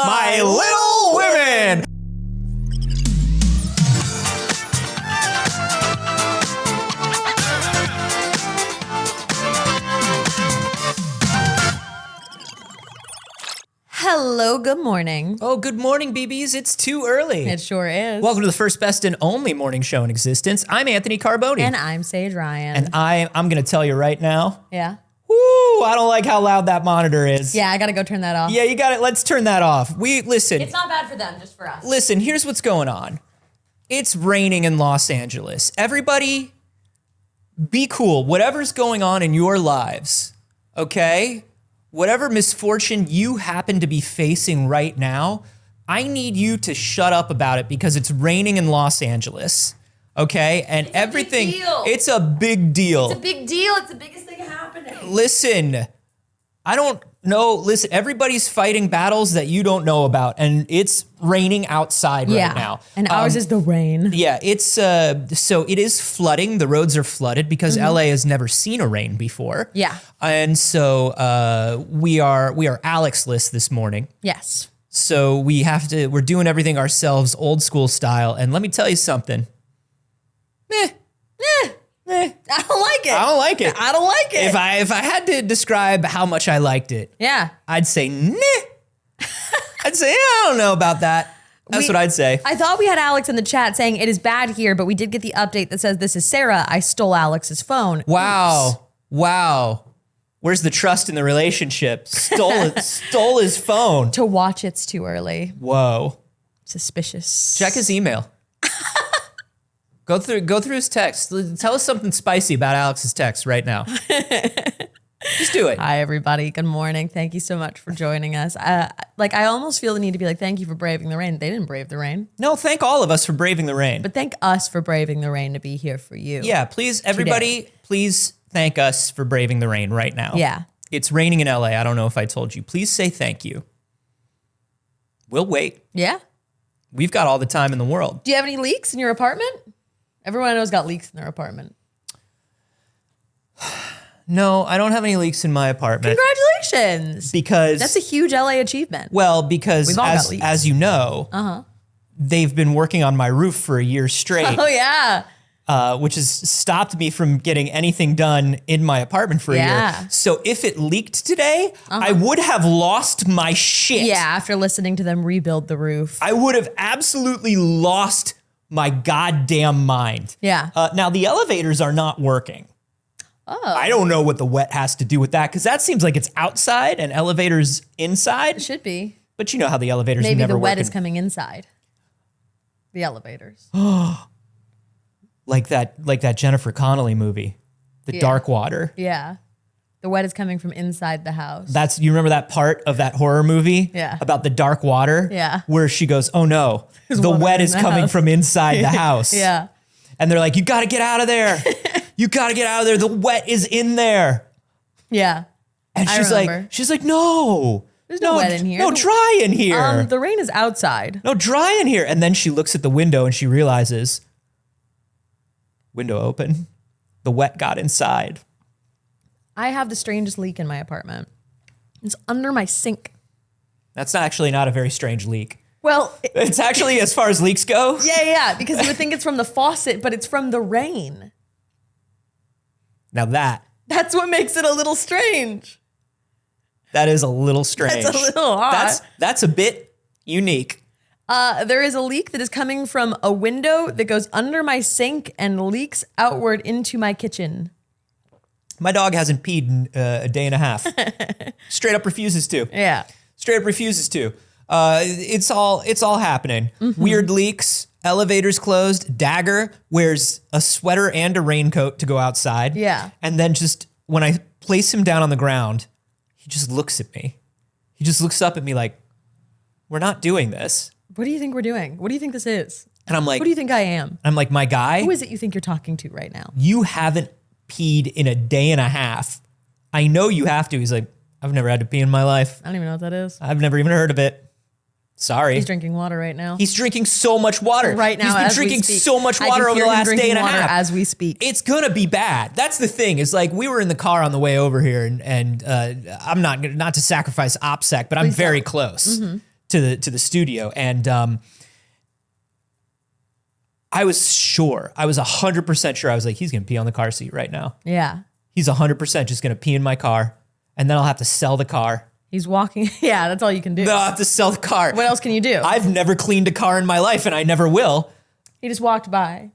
My Little Women. Hello, good morning. Oh, good morning, BBs. It's too early. It sure is. Welcome to the first, best, and only morning show in existence. I'm Anthony Carboni. And I'm Saige Ryan. And I'm going to tell you right now. Yeah? Woo, I don't like how loud that monitor is. Yeah, I gotta go turn that off. Yeah, you got it. Let's turn that off. Listen. It's not bad for them, just for us. Listen, here's what's going on. It's raining in Los Angeles. Everybody, be cool. Whatever's going on in your lives, okay? Whatever misfortune you happen to be facing right now, I need you to shut up about it because it's raining in Los Angeles, okay? And everything, it's a big deal. It's a big deal. It's the biggest thing happening. Listen, I don't know. Listen, everybody's fighting battles that you don't know about, and it's raining outside right now. And ours is the rain. Yeah, it's so it is flooding. The roads are flooded because LA has never seen a rain before. Yeah. And so we are Alex-less this morning. Yes. So we're doing everything ourselves, old school style. And let me tell you something. I don't like it. I don't like it. I don't like it. If I had to describe how much I liked it, Yeah. I'd say I'd say I don't know about that. That's what I'd say. I thought we had Alex in the chat saying it is bad here, but we did get the update that says this is Sarah. I stole Alex's phone. Wow. Oops. Wow. Where's the trust in the relationship? Stole his phone. To watch it's too early. Whoa. Suspicious. Check his email. Go through his text. Tell us something spicy about Alex's text right now. Just do it. Hi, everybody. Good morning. Thank you so much for joining us. I almost feel the need to be like, thank you for braving the rain. They didn't brave the rain. No, thank all of us for braving the rain. But thank us for braving the rain to be here for you. Yeah, please, everybody, please thank us for braving the rain right now. Yeah. It's raining in LA. I don't know if I told you. Please say thank you. We'll wait. Yeah? We've got all the time in the world. Do you have any leaks in your apartment? Everyone I know has got leaks in their apartment. No, I don't have any leaks in my apartment. Congratulations. Because that's a huge LA achievement. Well, because We've all got leaks. as you know, they've been working on my roof for a year straight. Oh, yeah. Which has stopped me from getting anything done in my apartment for a year. So if it leaked today, I would have lost my shit. Yeah, after listening to them rebuild the roof. I would have absolutely lost my goddamn mind. Yeah. Now, the elevators are not working. Oh. I don't know what the wet has to do with that, because that seems like it's outside and elevators inside. It should be. But you know how the elevators Maybe never the wet work is coming inside the elevators. like that Jennifer Connelly movie, The Dark Water. Yeah. The wet is coming from inside the house. You remember that part of that horror movie? Yeah. About the dark water? Yeah. Where she goes, oh no, the wet is coming from inside the house. Yeah. And they're like, you got to get out of there. You got to get out of there. The wet is in there. Yeah. And she's like, no. There's no wet in here. No, dry in here. The rain is outside. No, dry in here. And then she looks at the window and she realizes, window open. The wet got inside. I have the strangest leak in my apartment. It's under my sink. That's actually not a very strange leak. Well, it's actually, as far as leaks go. Yeah, because you would think it's from the faucet, but it's from the rain. Now that's what makes it a little strange. That is a little strange. That's a little odd. That's a bit unique. There is a leak that is coming from a window that goes under my sink and leaks outward into my kitchen. My dog hasn't peed in a day and a half. Straight up refuses to. Yeah. Straight up refuses to. It's all happening. Weird leaks, elevators closed, Dagger wears a sweater and a raincoat to go outside. Yeah. And then just when I place him down on the ground, he just looks at me. He just looks up at me like, we're not doing this. What do you think we're doing? What do you think this is? And I'm like, what do you think I am? I'm like, my guy. Who is it you think you're talking to right now? You haven't peed in a day and a half. I know you have to. He's like, I've never had to pee in my life. I don't even know what that is. I've never even heard of it. Sorry. He's drinking water right now. He's drinking so much water. Right now, He's been drinking so much water over the last day and a half. As we speak. It's gonna be bad. That's the thing. Is like we were in the car on the way over here, and I'm not to sacrifice OPSEC, but I'm very close to the studio, and I was 100% sure. I was like, he's gonna pee on the car seat right now. Yeah. He's 100% just gonna pee in my car, and then I'll have to sell the car. He's walking. Yeah, that's all you can do. Then I'll have to sell the car. What else can you do? I've never cleaned a car in my life, and I never will. He just walked by.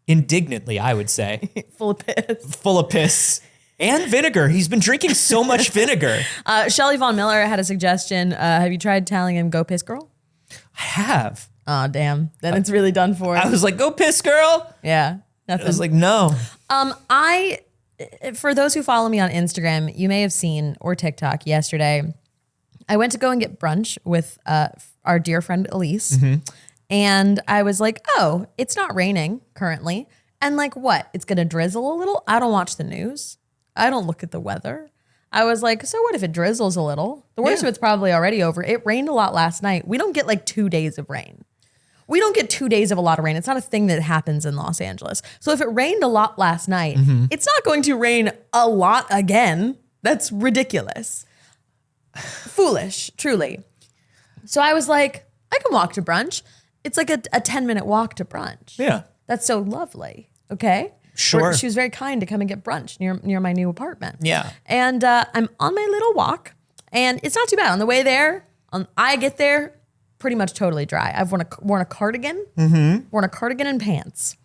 Indignantly, I would say. Full of piss. Full of piss. And vinegar. He's been drinking so much vinegar. Shelley Von Miller had a suggestion. Have you tried telling him, go piss girl? I have. Oh, damn. Then it's really done for. I was like, go piss girl. Yeah. I was like, no. For those who follow me on Instagram, you may have seen, or TikTok yesterday, I went to go and get brunch with our dear friend Elise. And I was like, oh, it's not raining currently. And like, what? It's going to drizzle a little? I don't watch the news. I don't look at the weather. I was like, so what if it drizzles a little? The worst of it's probably already over. It rained a lot last night. We don't get like 2 days of rain. We don't get 2 days of a lot of rain. It's not a thing that happens in Los Angeles. So if it rained a lot last night, it's not going to rain a lot again. That's ridiculous. Foolish, truly. So I was like, I can walk to brunch. It's like a 10-minute walk to brunch. Yeah. That's so lovely. Okay. Sure. She was very kind to come and get brunch near my new apartment. Yeah. And I'm on my little walk, and it's not too bad. On the way there, I get there pretty much totally dry. I've worn a cardigan, worn a cardigan and pants.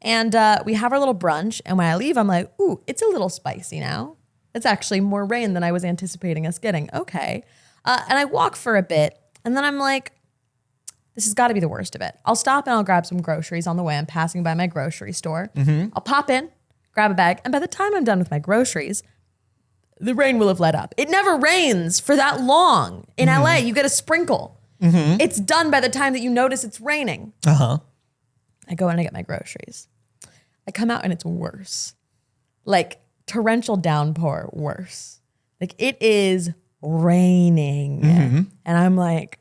And we have our little brunch, and when I leave, I'm like, ooh, it's a little spicy now. It's actually more rain than I was anticipating us getting. Okay. And I walk for a bit, and then I'm like, this has got to be the worst of it. I'll stop and I'll grab some groceries on the way. I'm passing by my grocery store. I'll pop in, grab a bag, and by the time I'm done with my groceries, the rain will have let up. It never rains for that long. In LA, you get a sprinkle. It's done by the time that you notice it's raining. I go in and I get my groceries. I come out and it's worse. Like torrential downpour worse. Like it is raining. And I'm like,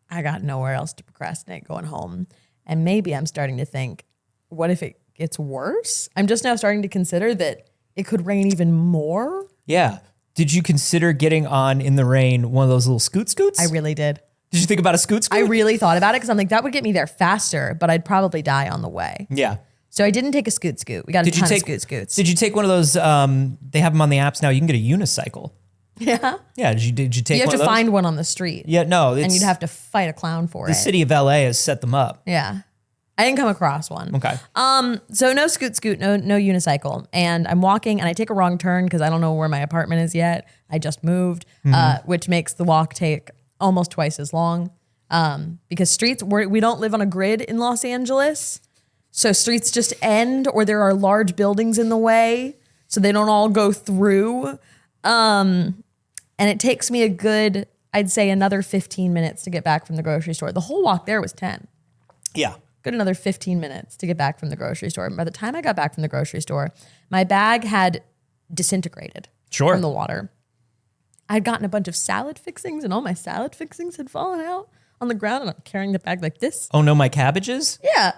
I got nowhere else to procrastinate going home. And maybe I'm starting to think, what if it gets worse? I'm just now starting to consider that it could rain even more. Yeah. Did you consider getting on in the rain one of those little scoots? I really did. Did you think about a scoot? I really thought about it because I'm like, that would get me there faster, but I'd probably die on the way. Yeah. So I didn't take a scoot. We got a ton of scoots. Did you take one of those? They have them on the apps now. You can get a unicycle. Yeah. Yeah. Did you take? You have one to of those? find one on the street. Yeah. No. And you'd have to fight a clown for it. The city of LA has set them up. Yeah. I didn't come across one. Okay. So no scoot, no unicycle. And I'm walking and I take a wrong turn because I don't know where my apartment is yet. I just moved, which makes the walk take almost twice as long. Because streets, we don't live on a grid in Los Angeles. So streets just end or there are large buildings in the way. So they don't all go through. And it takes me a good, I'd say another 15 minutes to get back from the grocery store. The whole walk there was 10. Yeah. Good another 15 minutes to get back from the grocery store. And by the time I got back from the grocery store, my bag had disintegrated from the water. I'd gotten a bunch of salad fixings and all my salad fixings had fallen out on the ground and I'm carrying the bag like this. Oh no, my cabbages? Yeah.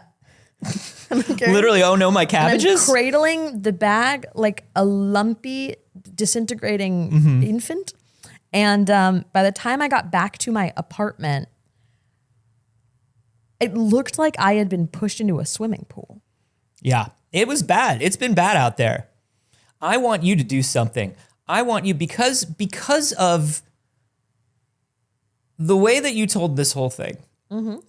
Literally, oh no, my cabbages? I'm cradling the bag like a lumpy, disintegrating infant. And by the time I got back to my apartment, it looked like I had been pushed into a swimming pool. Yeah, it was bad. It's been bad out there. I want you to do something. I want you, because of the way that you told this whole thing, put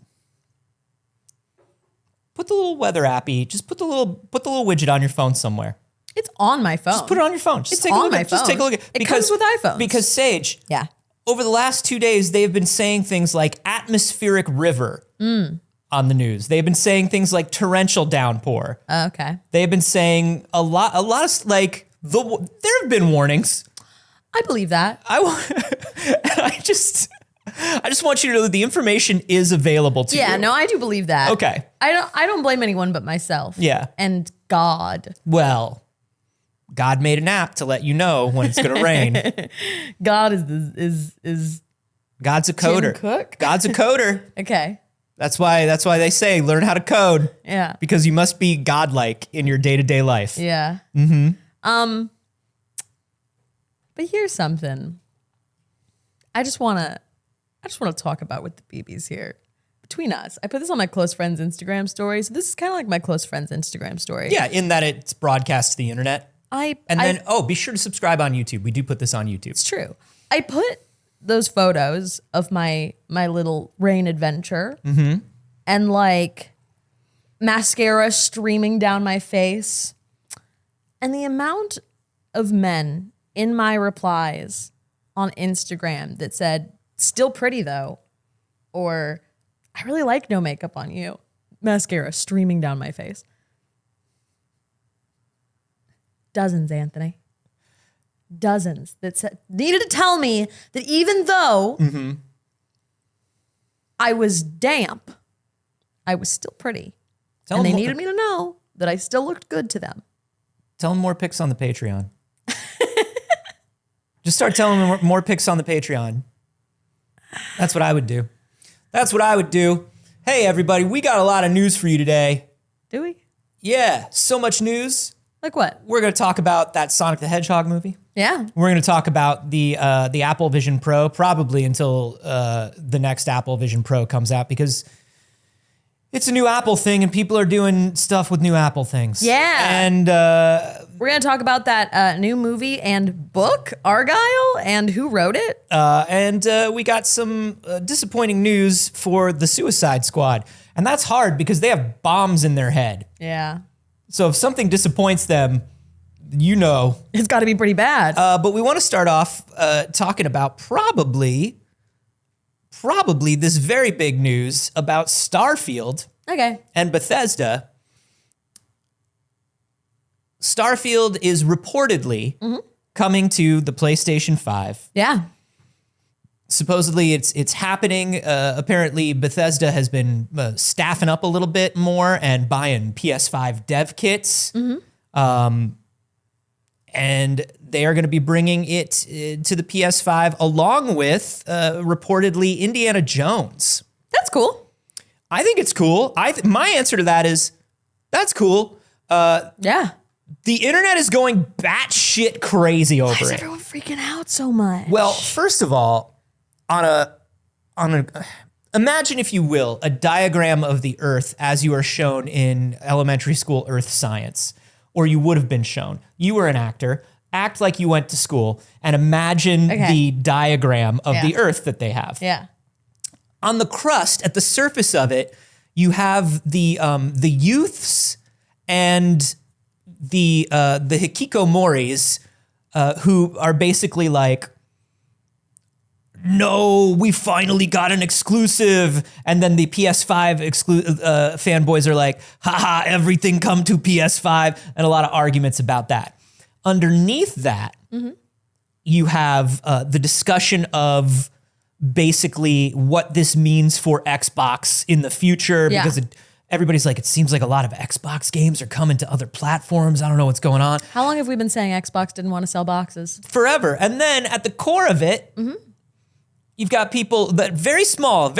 the little weather appy, just put the little widget on your phone somewhere. It's on my phone. Just put it on your phone. Just It's take a on look my at, just phone. take a look at It comes with iPhones. Because Saige, Yeah. over the last 2 days, they've been saying things like atmospheric river on the news. They've been saying things like torrential downpour. Okay. They've been saying a lot of like there have been warnings. I believe that. I just want you to know that the information is available to you. Yeah, no, I do believe that. Okay. I don't blame anyone but myself. Yeah. And God. Well, God made an app to let you know when it's going to rain. God is God's a coder. Tim Cook? God's a coder. okay. That's why they say learn how to code. Yeah. Because you must be godlike in your day-to-day life. Yeah. But here's something. I I just want to talk about with the BBs here. Between us, I put this on my close friend's Instagram story. So this is kind of like my close friend's Instagram story. Yeah, in that it's broadcast to the internet. Be sure to subscribe on YouTube. We do put this on YouTube. It's true. I put those photos of my little rain adventure and like mascara streaming down my face. And the amount of men in my replies on Instagram that said, still pretty though, or I really like no makeup on you, mascara streaming down my face. Dozens, Anthony. Dozens that needed to tell me that even though I was damp, I was still pretty. And they needed me to know that I still looked good to them. Tell them more pics on the Patreon. Just start telling them more pics on the Patreon. That's what I would do. That's what I would do. Hey, everybody, we got a lot of news for you today. Do we? Yeah, so much news. Like what? We're going to talk about that Sonic the Hedgehog movie. Yeah. We're going to talk about the Apple Vision Pro, probably until the next Apple Vision Pro comes out, because it's a new Apple thing and people are doing stuff with new Apple things. Yeah. And we're going to talk about that new movie and book, Argyle, and who wrote it. We got some disappointing news for the Suicide Squad. And that's hard because they have bombs in their head. Yeah. So if something disappoints them, you know. It's got to be pretty bad. But we want to start off talking about probably this very big news about Starfield and Bethesda. Starfield is reportedly coming to the PlayStation 5. Yeah. Supposedly it's happening. Apparently Bethesda has been staffing up a little bit more and buying PS5 dev kits. And they are going to be bringing it to the PS5 along with reportedly Indiana Jones. That's cool. I think it's cool. My answer to that is that's cool. Yeah. The internet is going batshit crazy over Why is it. everyone freaking out so much? Well, first of all, imagine, if you will, a diagram of the Earth as you are shown in elementary school Earth science, or you would have been shown. You were an actor. Act like you went to school and imagine the diagram of the Earth that they have. Yeah. On the crust, at the surface of it, you have the youths and the hikikomoris who are basically like, no, we finally got an exclusive. And then the PS5 fanboys are like, haha, everything come to PS5. And a lot of arguments about that. Underneath that, you have the discussion of basically what this means for Xbox in the future. Yeah. Because everybody's like, it seems like a lot of Xbox games are coming to other platforms. I don't know what's going on. How long have we been saying Xbox didn't want to sell boxes? Forever. And then at the core of it, you've got people that very small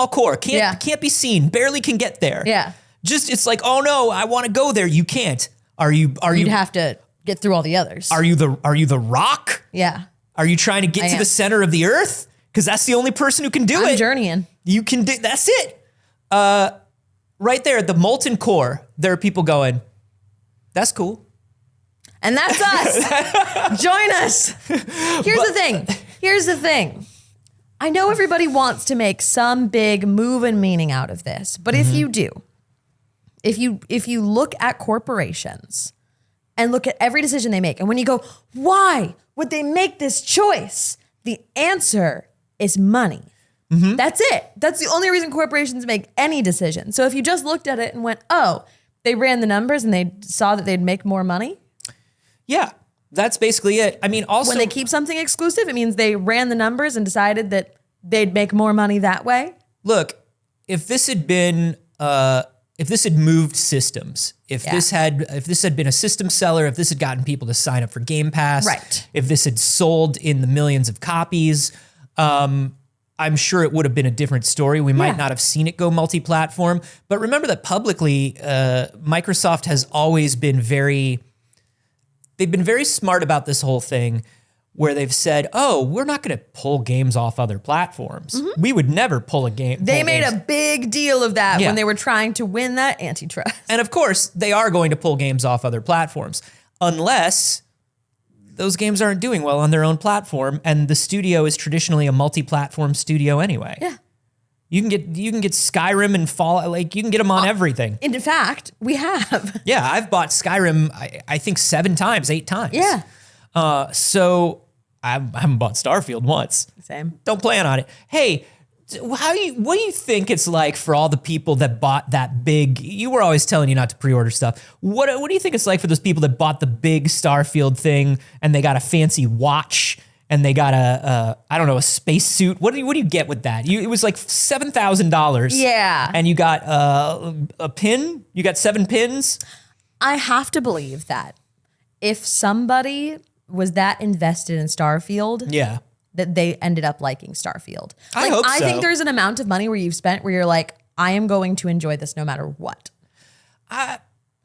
core, can't be seen, barely can get there. Yeah. Just, it's like, oh no, I want to go there. You can't. You'd have to get through all the others. Are you the Rock? Yeah. Are you trying to get to the center of the Earth? Because that's the only person who can do it. I'm journeying. You can do, that's it. Right there at the molten core, there are people going, that's cool. And that's us. Join us. Here's the thing. I know everybody wants to make some big move and meaning out of this, but if you do, if you look at corporations and look at every decision they make, and when you go, why would they make this choice? The answer is money. That's it. That's the only reason corporations make any decision. So if you just looked at it and went, oh, they ran the numbers and they saw that they'd make more money. Yeah, that's basically it. I mean, also, when they keep something exclusive, it means they ran the numbers and decided that they'd make more money that way. Look, if this had been, if this had moved systems, if this had been a system seller, if this had gotten people to sign up for Game Pass, right. If this had sold in the millions of copies, I'm sure it would have been a different story. We might not have seen it go multi-platform. But remember that publicly, Microsoft has always been they've been very smart about this whole thing, where they've said, oh, we're not going to pull games off other platforms. We would never pull a game. They made a big deal of that Yeah. when they were trying to win that antitrust. And of course, they are going to pull games off other platforms unless those games aren't doing well on their own platform, and the studio is traditionally a multi-platform studio anyway. Yeah. You can get Skyrim and Fallout, like you can get them on everything. In fact, we have. Yeah, I've bought Skyrim, I think 7 times, 8 times. Yeah. So I haven't bought Starfield once. Same. Don't plan on it. Hey, what do you think it's like for all the people that bought that big? You were always telling you not to pre-order stuff. What do you think it's like for those people that bought the big Starfield thing and they got a fancy watch and they got a space suit? What do you get with that? It was like $7,000. Yeah. And you got a pin. You got 7 pins. I have to believe that if somebody was that invested in Starfield, Yeah. that they ended up liking Starfield. I hope I so. think there's an amount of money where you've spent where you're like, I am going to enjoy this no matter what. I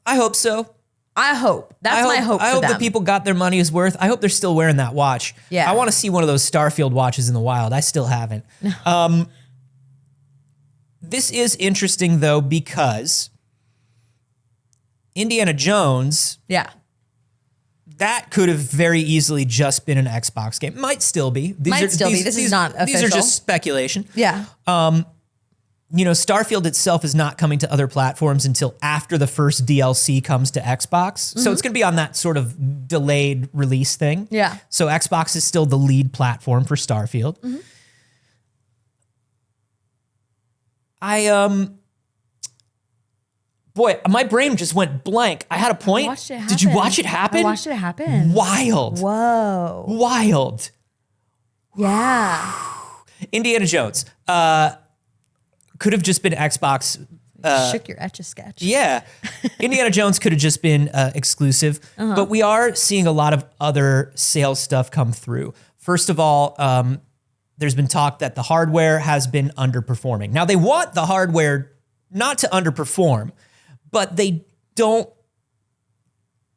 hope so. I hope. That's my hope I for hope them. the people got their money's worth. I hope they're still wearing that watch. Yeah. I want to see one of those Starfield watches in the wild. I still haven't. This is interesting though, because Indiana Jones, Yeah. that could have very easily just been an Xbox game. Might still be. This is not These are official. just speculation. Yeah. Starfield itself is not coming to other platforms until after the first DLC comes to Xbox. So it's going to be on that sort of delayed release thing. Yeah. So Xbox is still the lead platform for Starfield. Boy, my brain just went blank. I had a point. watched it Did you happen. watch it happen? I watched it happen. Wild. Whoa. Wild. Yeah. Indiana Jones. Could have just been Xbox. Shook your Etch-a-Sketch. Yeah. Indiana Jones could have just been exclusive, but we are seeing a lot of other sales stuff come through. First of all, there's been talk that the hardware has been underperforming. Now, they want the hardware not to underperform, but they don't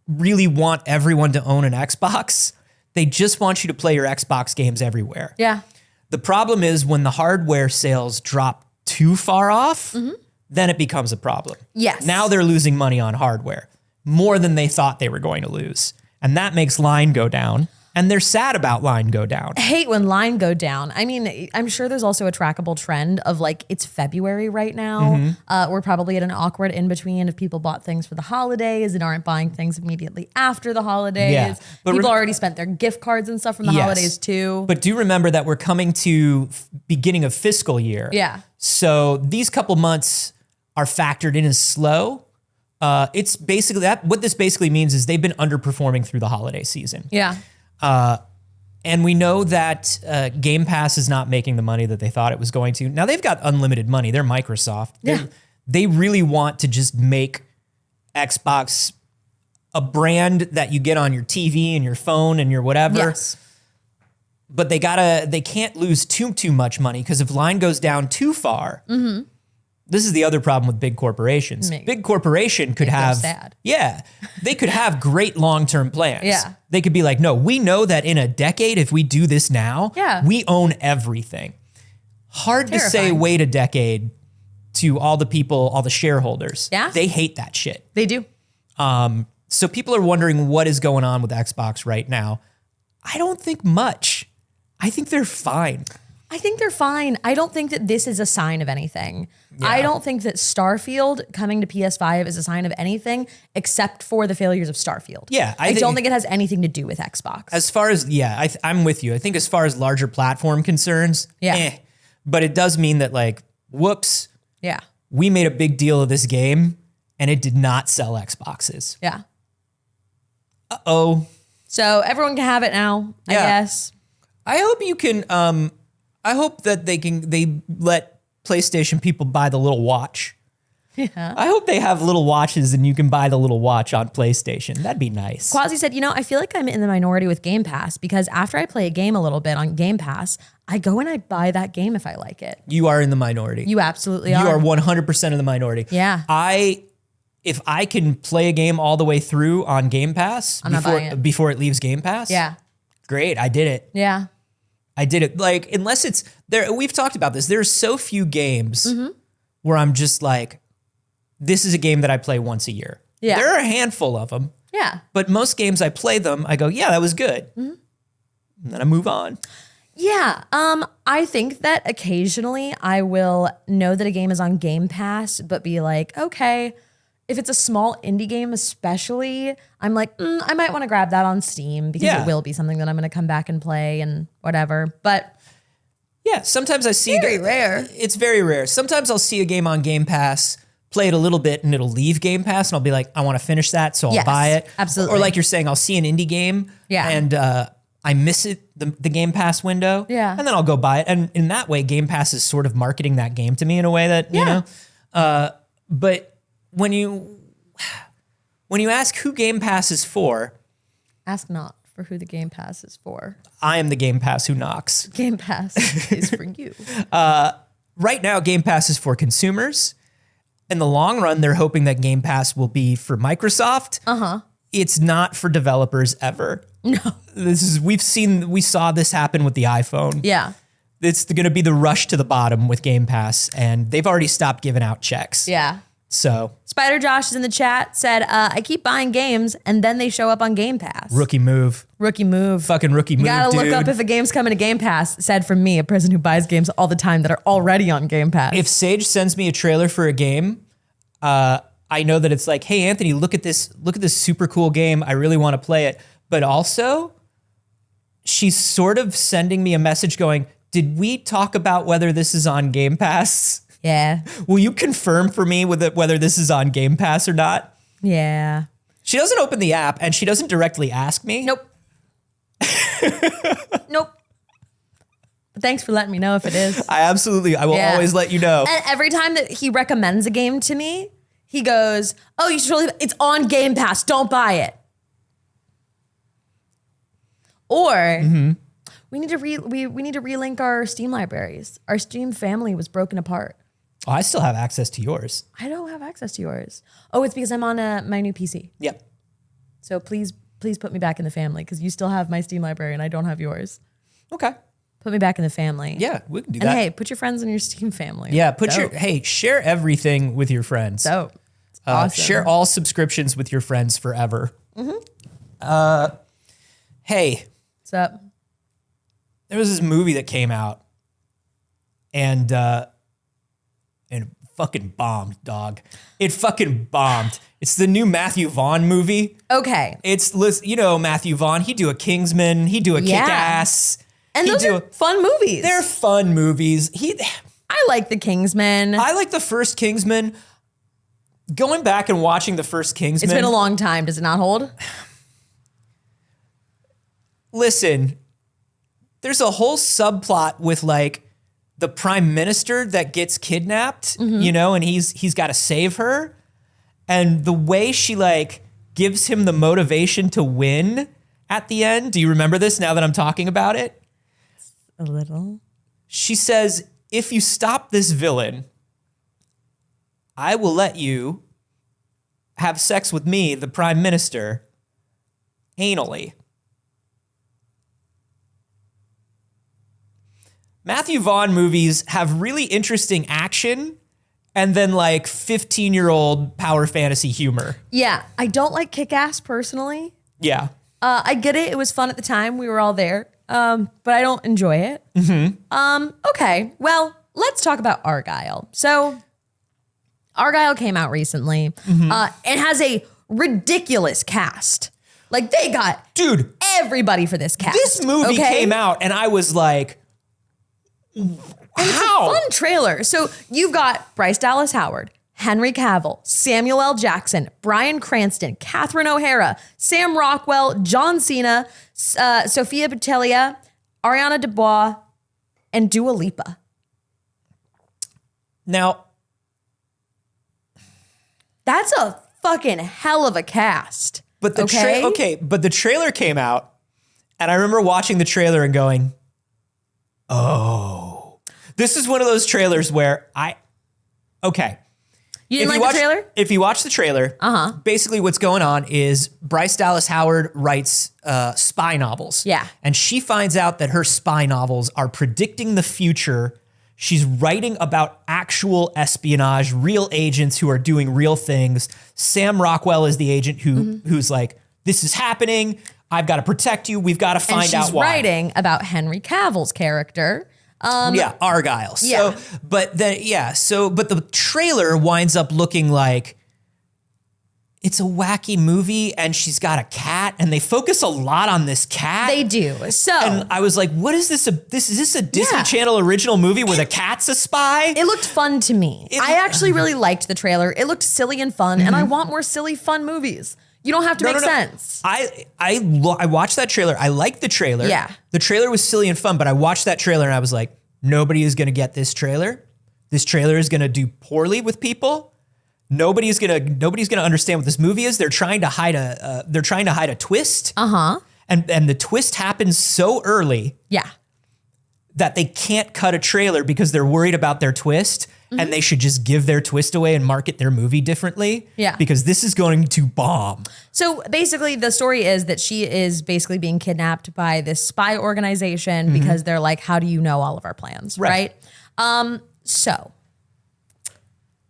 really want everyone to own an Xbox. They just want you to play your Xbox games everywhere. Yeah. The problem is when the hardware sales drop too far off, then it becomes a problem. Yes. Now they're losing money on hardware more than they thought they were going to lose. And that makes line go down. And they're sad about line go down. I hate when line go down. I mean, I'm sure there's also a trackable trend of like, it's February right now. We're probably at an awkward in between if people bought things for the holidays and aren't buying things immediately after the holidays. Yeah, but People already spent their gift cards and stuff from the holidays too. But do remember that we're coming to beginning of fiscal year. Yeah. So these couple months are factored in as slow. It's basically that. What this basically means is they've been underperforming through the holiday season. Yeah. And we know that Game Pass is not making the money that they thought it was going to. Now they've got unlimited money. They're Microsoft. Yeah. They really want to just make Xbox a brand that you get on your TV and your phone and your whatever. Yes. But they can't lose too much money, because if line goes down too far, this is the other problem with big corporations. Big corporation could have, sad. yeah, they could have great long-term plans. Yeah. They could be like, no, we know that in a decade, if we do this now, we own everything. Hard to say Terrifying. wait a decade to all the people, all the shareholders. Yeah. They hate that shit. They do. So people are wondering what is going on with Xbox right now. I don't think much. I think they're fine. I think they're fine. I don't think that this is a sign of anything. I don't think that Starfield coming to PS5 is a sign of anything except for the failures of Starfield. Yeah, I don't think it has anything to do with Xbox. As far as, I'm with you. I think as far as larger platform concerns, but it does mean that, like, whoops, Yeah. we made a big deal of this game and it did not sell Xboxes. Yeah. Uh-oh. So everyone can have it now, I guess. I hope you can, I hope that they let PlayStation people buy the little watch. Yeah. I hope they have little watches and you can buy the little watch on PlayStation. That'd be nice. Quasi said, I feel like I'm in the minority with Game Pass because after I play a game a little bit on Game Pass, I go and I buy that game if I like it. You are in the minority. You absolutely You are. are 100% in the minority. Yeah. If I can play a game all the way through on Game Pass I'm not buying it. before it leaves Game Pass, Yeah. great. I did it. Yeah. I did it. Like, unless it's there, we've talked about this. There's so few games where I'm just like, this is a game that I play once a year. Yeah. There are a handful of them, Yeah. but most games I play them, I go, yeah, that was good. And then I move on. Yeah. I think that occasionally I will know that a game is on Game Pass, but be like, okay, if it's a small indie game, especially, I'm like, I might want to grab that on Steam because Yeah. it will be something that I'm going to come back and play and whatever. But Yeah, sometimes I see Very rare. It's very rare. Sometimes I'll see a game on Game Pass, play it a little bit, and it'll leave Game Pass, and I'll be like, I want to finish that, so I'll Yes, buy it. absolutely. Or like you're saying, I'll see an indie game, and I miss it, the Game Pass window, and then I'll go buy it. And in that way, Game Pass is sort of marketing that game to me in a way that, you know. But when you ask who Game Pass is for, ask not for who the Game Pass is for. I am the Game Pass who knocks. Game Pass is for you. Right now, Game Pass is for consumers. In the long run, they're hoping that Game Pass will be for Microsoft. It's not for developers ever. No. We saw this happen with the iPhone. Yeah. It's going to be the rush to the bottom with Game Pass, and they've already stopped giving out checks. Yeah. So Spider Josh is in the chat, said, I keep buying games and then they show up on Game Pass. rookie move. Rookie move. Fucking rookie move, Gotta dude. look up if a game's coming to Game Pass, said from me, a person who buys games all the time that are already on Game Pass. If Saige sends me a trailer for a game, I know that it's like, hey, Anthony, look at this super cool game. I really want to play it. But also, she's sort of sending me a message going, did we talk about whether this is on Game Pass? Yeah. Will you confirm for me whether this is on Game Pass or not? Yeah. She doesn't open the app and she doesn't directly ask me. Nope. Nope. But thanks for letting me know if it is. I will always let you know. And every time that he recommends a game to me, he goes, oh, you should really, it's on Game Pass. Don't buy it. Or we need to we need to relink our Steam libraries. Our Steam family was broken apart. Oh, I still have access to yours. I don't have access to yours. Oh, it's because I'm on my new PC. Yep. So please put me back in the family because you still have my Steam library and I don't have yours. Okay. Put me back in the family. Yeah, we can do And that. hey, put your friends in your Steam family. Yeah, Dope. share everything with your friends. Dope. It's awesome. Share all subscriptions with your friends forever. Hey, What's up? there was this movie that came out and it fucking bombed, dog. It fucking bombed. It's the new Matthew Vaughn movie. Okay. It's, you know, Matthew Vaughn. He'd do a Kingsman. He'd do a Yeah. Kick-Ass. And He'd those do are fun movies. They're fun movies. I like The Kingsman. I like the first Kingsman. Going back and watching the first Kingsman. It's been a long time. Does it not hold? Listen, there's a whole subplot with like the prime minister that gets kidnapped, you know, and he's got to save her. And the way she like gives him the motivation to win at the end. Do you remember this now that I'm talking about it? A little. She says, if you stop this villain, I will let you have sex with me, the prime minister, anally. Matthew Vaughn movies have really interesting action and then like 15-year-old power fantasy humor. Yeah. I don't like Kick-Ass personally. Yeah. I get it. It was fun at the time. We were all there. But I don't enjoy it. Okay. Well, let's talk about Argyle. So Argyle came out recently and has a ridiculous cast. Like they got Dude, everybody for this cast. this movie came out and I was like, It's how? a fun trailer. So you've got Bryce Dallas Howard, Henry Cavill, Samuel L. Jackson, Bryan Cranston, Catherine O'Hara, Sam Rockwell, John Cena, Sophia Boutella, Ariana DeBois, and Dua Lipa. Now, That's a fucking hell of a cast. but the but the trailer came out and I remember watching the trailer and going, oh, this is one of those trailers where You didn't like the trailer? If you watch the trailer, basically what's going on is Bryce Dallas Howard writes spy novels. Yeah. And she finds out that her spy novels are predicting the future. She's writing about actual espionage, real agents who are doing real things. Sam Rockwell is the agent who's like, this is happening. I've got to protect you. We've got to find out why. She's writing about Henry Cavill's character. Argyle. Yeah. But the trailer winds up looking like it's a wacky movie and she's got a cat and they focus a lot on this cat. They do. So and I was like, what is this? Is this a Disney Channel original movie where the cat's a spy? It looked fun to me. I actually really liked the trailer. It looked silly and fun and I want more silly, fun movies. You don't have to make sense. I watched that trailer. I liked the trailer. Yeah. The trailer was silly and fun, but I watched that trailer and I was like, nobody is going to get this trailer. This trailer is going to do poorly with people. Nobody's going to understand what this movie is. They're trying to hide a twist. And the twist happens so early. Yeah. That they can't cut a trailer because they're worried about their twist. And they should just give their twist away and market their movie differently. Yeah. Because this is going to bomb. So basically the story is that she is basically being kidnapped by this spy organization because they're like, how do you know all of our plans? Right.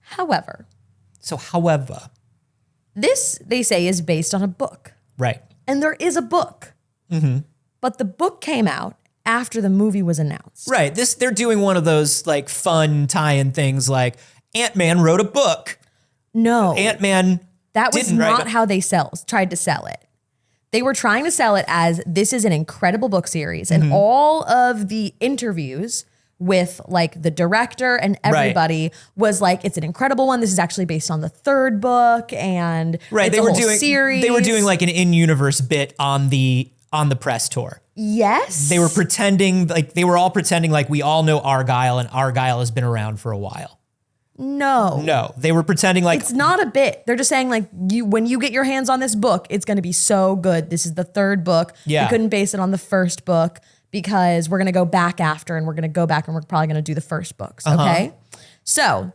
However, this, they say, is based on a book. Right. And there is a book. But the book came out after the movie was announced. Right. They're doing one of those like fun tie-in things like Ant-Man wrote a book. No. Ant-Man That was not how they tried to sell it. They were trying to sell it as this is an incredible book series. And all of the interviews with like the director and everybody was like, it's an incredible one. This is actually based on the third book and it's a whole series. They were doing like an in-universe bit on the press tour. Yes. They were pretending like we all know Argyle and Argyle has been around for a while. No, they were pretending like it's not a bit. They're just saying like when you get your hands on this book, it's going to be so good. This is the third book. Yeah. We couldn't base it on the first book because we're going to go back after and we're going to go back and we're probably going to do the first books. Okay. So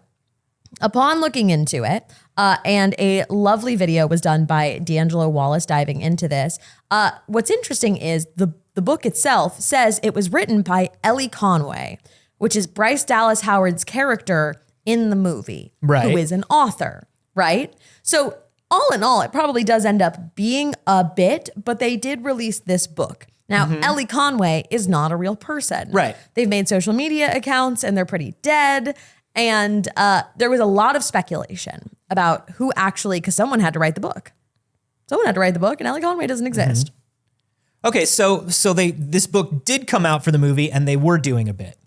upon looking into it, and a lovely video was done by D'Angelo Wallace diving into this. What's interesting is the book itself says it was written by Ellie Conway, which is Bryce Dallas Howard's character in the movie, who is an author, right? So all in all, it probably does end up being a bit, but they did release this book. Now, Ellie Conway is not a real person. Right. They've made social media accounts and they're pretty dead. And there was a lot of speculation about who actually, because someone had to write the book. Someone had to write the book and Ellie Conway doesn't exist. Okay, so this book did come out for the movie and they were doing a bit.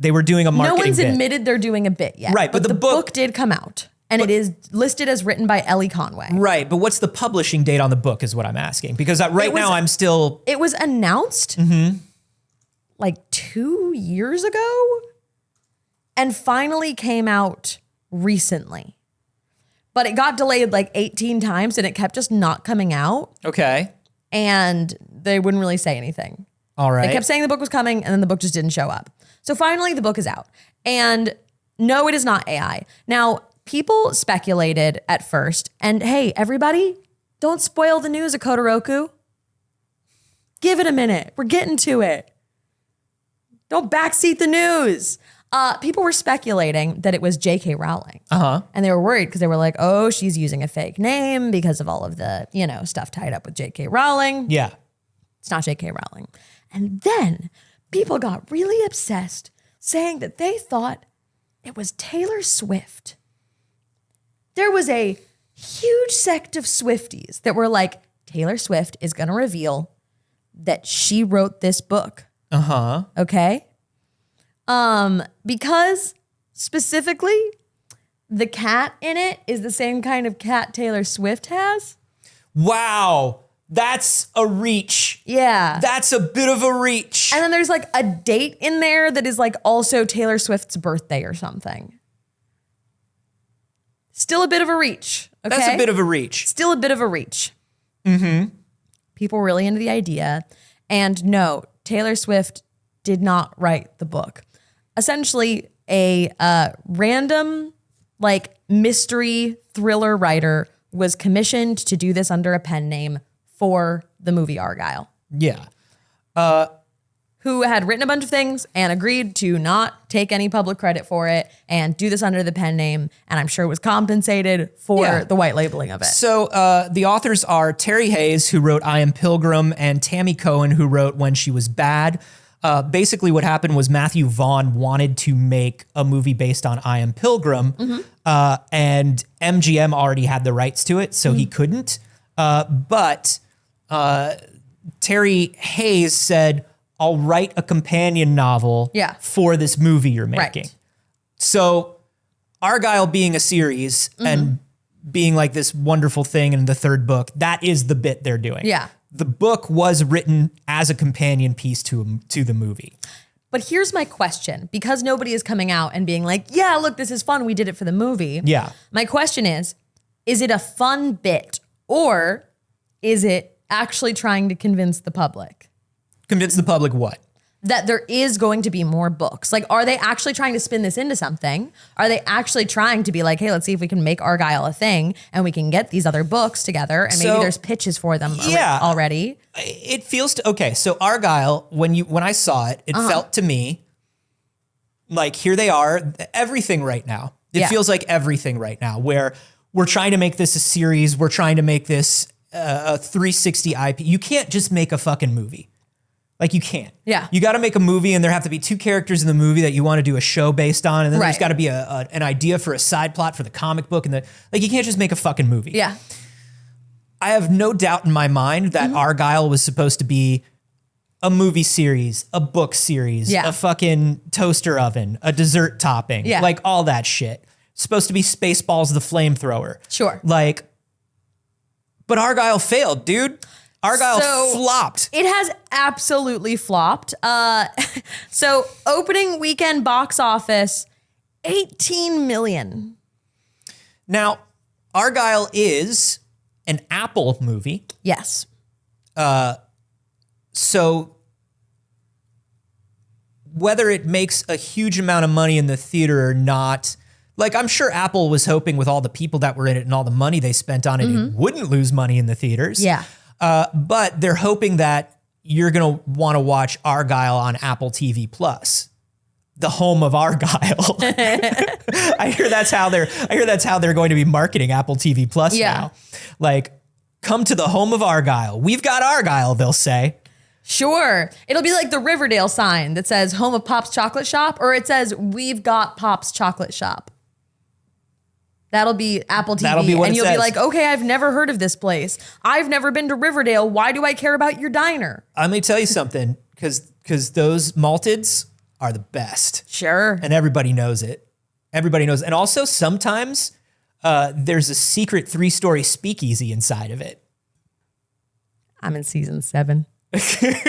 They were doing a marketing bit. No one's admitted they're doing a bit yet. Right, but the book did come out and it is listed as written by Ellie Conway. Right, but what's the publishing date on the book is what I'm asking. Because now I'm still... It was announced like 2 years ago and finally came out recently. But it got delayed like 18 times and it kept just not coming out. Okay. And they wouldn't really say anything. All right. They kept saying the book was coming and then the book just didn't show up. So finally the book is out. And no, it is not AI. Now, people speculated at first, and hey, everybody, don't spoil the news of Kodoroku. Give it a minute. We're getting to it. Don't backseat the news. People were speculating that it was J.K. Rowling. And they were worried because they were like, oh, she's using a fake name because of all of the, stuff tied up with J.K. Rowling. Yeah. It's not J.K. Rowling. And then people got really obsessed saying that they thought it was Taylor Swift. There was a huge sect of Swifties that were like, Taylor Swift is going to reveal that she wrote this book. Okay? Because specifically the cat in it is the same kind of cat Taylor Swift has. Wow. That's a reach. Yeah. That's a bit of a reach. And then there's like a date in there that is like also Taylor Swift's birthday or something. Still a bit of a reach. Okay? That's a bit of a reach. Still a bit of a reach. People were really into the idea. And no, Taylor Swift did not write the book. Essentially, a random like mystery thriller writer was commissioned to do this under a pen name for the movie Argylle. Yeah. Who had written a bunch of things and agreed to not take any public credit for it and do this under the pen name. And I'm sure was compensated for the white labeling of it. So the authors are Terry Hayes, who wrote I Am Pilgrim, and Tammy Cohen, who wrote When She Was Bad. Basically what happened was Matthew Vaughn wanted to make a movie based on I Am Pilgrim, and MGM already had the rights to it, so he couldn't. But Terry Hayes said, I'll write a companion novel for this movie you're making. Right. So Argylle being a series and being like this wonderful thing in the third book, that is the bit they're doing. Yeah. The book was written as a companion piece to the movie. But here's my question, because nobody is coming out and being like, yeah, look, this is fun. We did it for the movie. Yeah. My question is it a fun bit or is it actually trying to convince the public? Convince the public what? That there is going to be more books. Like, are they actually trying to spin this into something? Are they actually trying to be like, hey, let's see if we can make Argylle a thing and we can get these other books together and maybe there's pitches for them already? It feels okay. So Argylle, when I saw it, it felt to me like here they are, everything right now. It feels like everything right now where we're trying to make this a series. We're trying to make this a 360 IP. You can't just make a fucking movie. Like you can't. Yeah. You got to make a movie and there have to be two characters in the movie that you want to do a show based on. And then there's got to be an idea for a side plot for the comic book. And you can't just make a fucking movie. Yeah. I have no doubt in my mind that Argylle was supposed to be a movie series, a book series, a fucking toaster oven, a dessert topping, like all that shit. Supposed to be Spaceballs the Flamethrower. Sure. Like, but Argylle failed, dude. Argylle flopped. It has absolutely flopped. So opening weekend box office, 18 million. Now, Argylle is an Apple movie. Yes. So whether it makes a huge amount of money in the theater or not, like I'm sure Apple was hoping with all the people that were in it and all the money they spent on it, it wouldn't lose money in the theaters. Yeah. But they're hoping that you're going to want to watch Argylle on Apple TV Plus, the home of Argylle. I hear that's how they're going to be marketing Apple TV Plus now. Like, come to the home of Argylle. We've got Argylle, they'll say. Sure. It'll be like the Riverdale sign that says home of Pop's Chocolate Shop, or it says we've got Pop's Chocolate Shop. That'll be Apple TV. That'll be what and it you'll says. be like, okay, I've never heard of this place. I've never been to Riverdale. Why do I care about your diner? Let me tell you something, because those malteds are the best. Sure. And everybody knows it. Everybody knows. And also sometimes there's a secret 3-story speakeasy inside of it. I'm in season 7.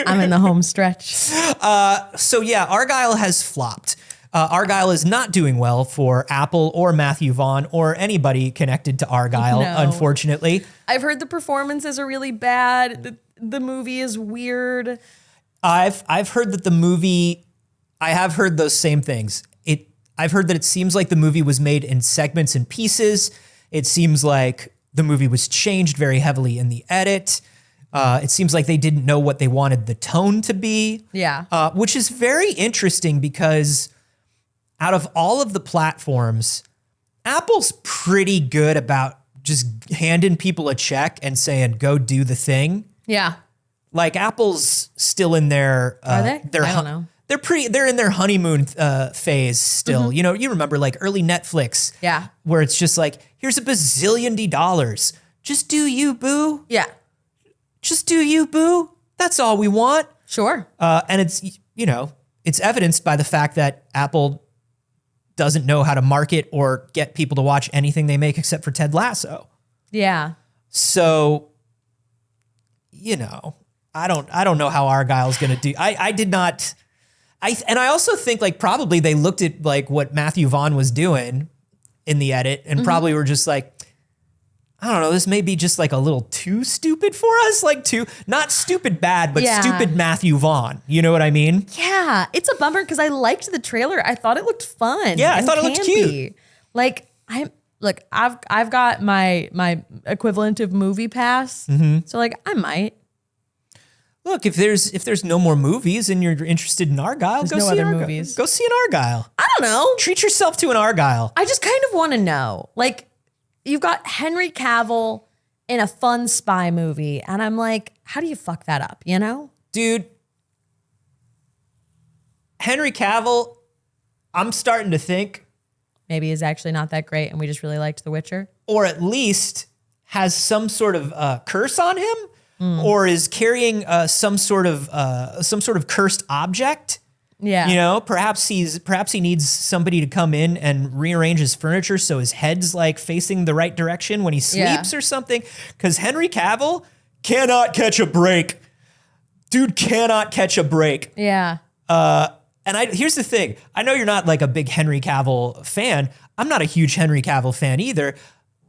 I'm in the home stretch. So yeah, Argylle has flopped. Argylle is not doing well for Apple or Matthew Vaughn or anybody connected to Argylle, unfortunately. I've heard the performances are really bad. The movie is weird. I've heard that the movie, I have heard those same things. I've heard that it seems like the movie was made in segments and pieces. It seems like the movie was changed very heavily in the edit. It seems like they didn't know what they wanted the tone to be. Yeah. Which is very interesting because out of all of the platforms, Apple's pretty good about just handing people a check and saying, go do the thing. Yeah. Like Apple's still in their... Are they? I don't know. They're in their honeymoon phase still. You know, you remember like early Netflix. Yeah. Where it's just like, here's a bazillion dollars. Just do you, boo. Yeah. Just do you, boo. That's all we want. Sure. And it's, you know, it's evidenced by the fact that Apple doesn't know how to market or get people to watch anything they make except for Ted Lasso. Yeah. So, you know, I don't know how Argyle's going to do. I did not. And I also think like probably they looked at like what Matthew Vaughn was doing in the edit and probably were just like, I don't know, this may be just like a little too stupid for us. Like not stupid bad, but stupid Matthew Vaughn. You know what I mean? Yeah. It's a bummer because I liked the trailer. I thought it looked fun. Yeah, I thought it looked cute. Like, I've got my equivalent of movie pass. So like I might. Look, if there's no more movies and you're interested in Argyle, There's no other movies. Go see an Argyle. I don't know. Treat yourself to an Argyle. I just kind of want to know. Like, you've got Henry Cavill in a fun spy movie, and I'm like, how do you fuck that up, you know? Dude, Henry Cavill, I'm starting to think, Maybe he's actually not that great, and we just really liked The Witcher. or at least has some sort of curse on him, or is carrying some sort of cursed object. Yeah. You know, perhaps he needs somebody to come in and rearrange his furniture so his head's like facing the right direction when he sleeps or something. Because Henry Cavill cannot catch a break. Dude cannot catch a break. Yeah. And here's the thing. I know you're not like a big Henry Cavill fan. I'm not a huge Henry Cavill fan either.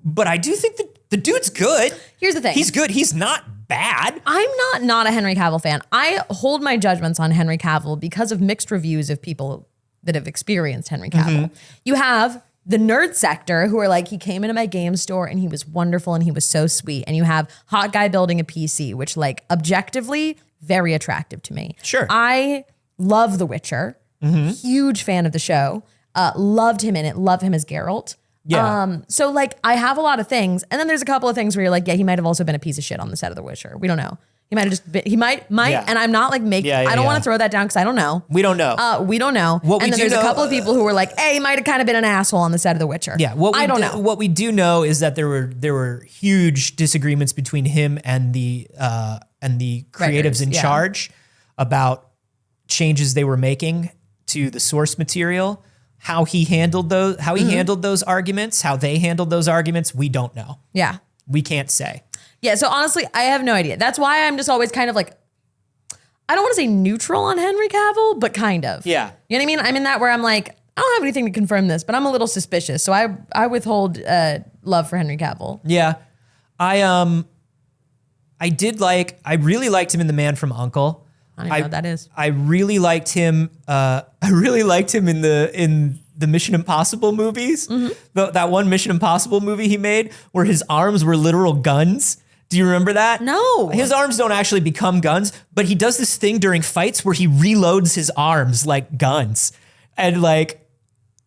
But I do think that the dude's good. Here's the thing. He's good. He's not bad. I'm not a Henry Cavill fan. I hold my judgments on Henry Cavill because of mixed reviews of people that have experienced Henry Cavill. You have the nerd sector who are like, he came into my game store and he was wonderful and he was so sweet. And you have hot guy building a PC, which like objectively very attractive to me. Sure. I love The Witcher. Huge fan of the show. Loved him in it. Love him as Geralt. Yeah. So like I have a lot of things, and then there's a couple of things where you're like, yeah, he might have also been a piece of shit on the set of The Witcher. We don't know. He might have just been, he might, Yeah. and I'm not like making, I don't want to throw that down because I don't know. We don't know. We don't know. What we and then do there's know- a couple of people who were like, hey, he might have kind of been an asshole on the set of The Witcher. Yeah, I don't know. What we do know is that there were huge disagreements between him and the creatives Writers, in yeah. charge about changes they were making to the source material. How he handled those, arguments, how they handled those arguments, we don't know. Yeah. We can't say. Yeah. So honestly, I have no idea. That's why I'm just always kind of like, I don't want to say neutral on Henry Cavill, but kind of. Yeah. You know what I mean? I'm in that where I'm like, I don't have anything to confirm this, but I'm a little suspicious. So I withhold love for Henry Cavill. Yeah. I really liked him in The Man from U.N.C.L.E. I don't even know what that is. I really liked him. In the Mission Impossible movies. That one Mission Impossible movie he made where his arms were literal guns. Do you remember that? No. His arms don't actually become guns, but he does this thing during fights where he reloads his arms like guns. And like,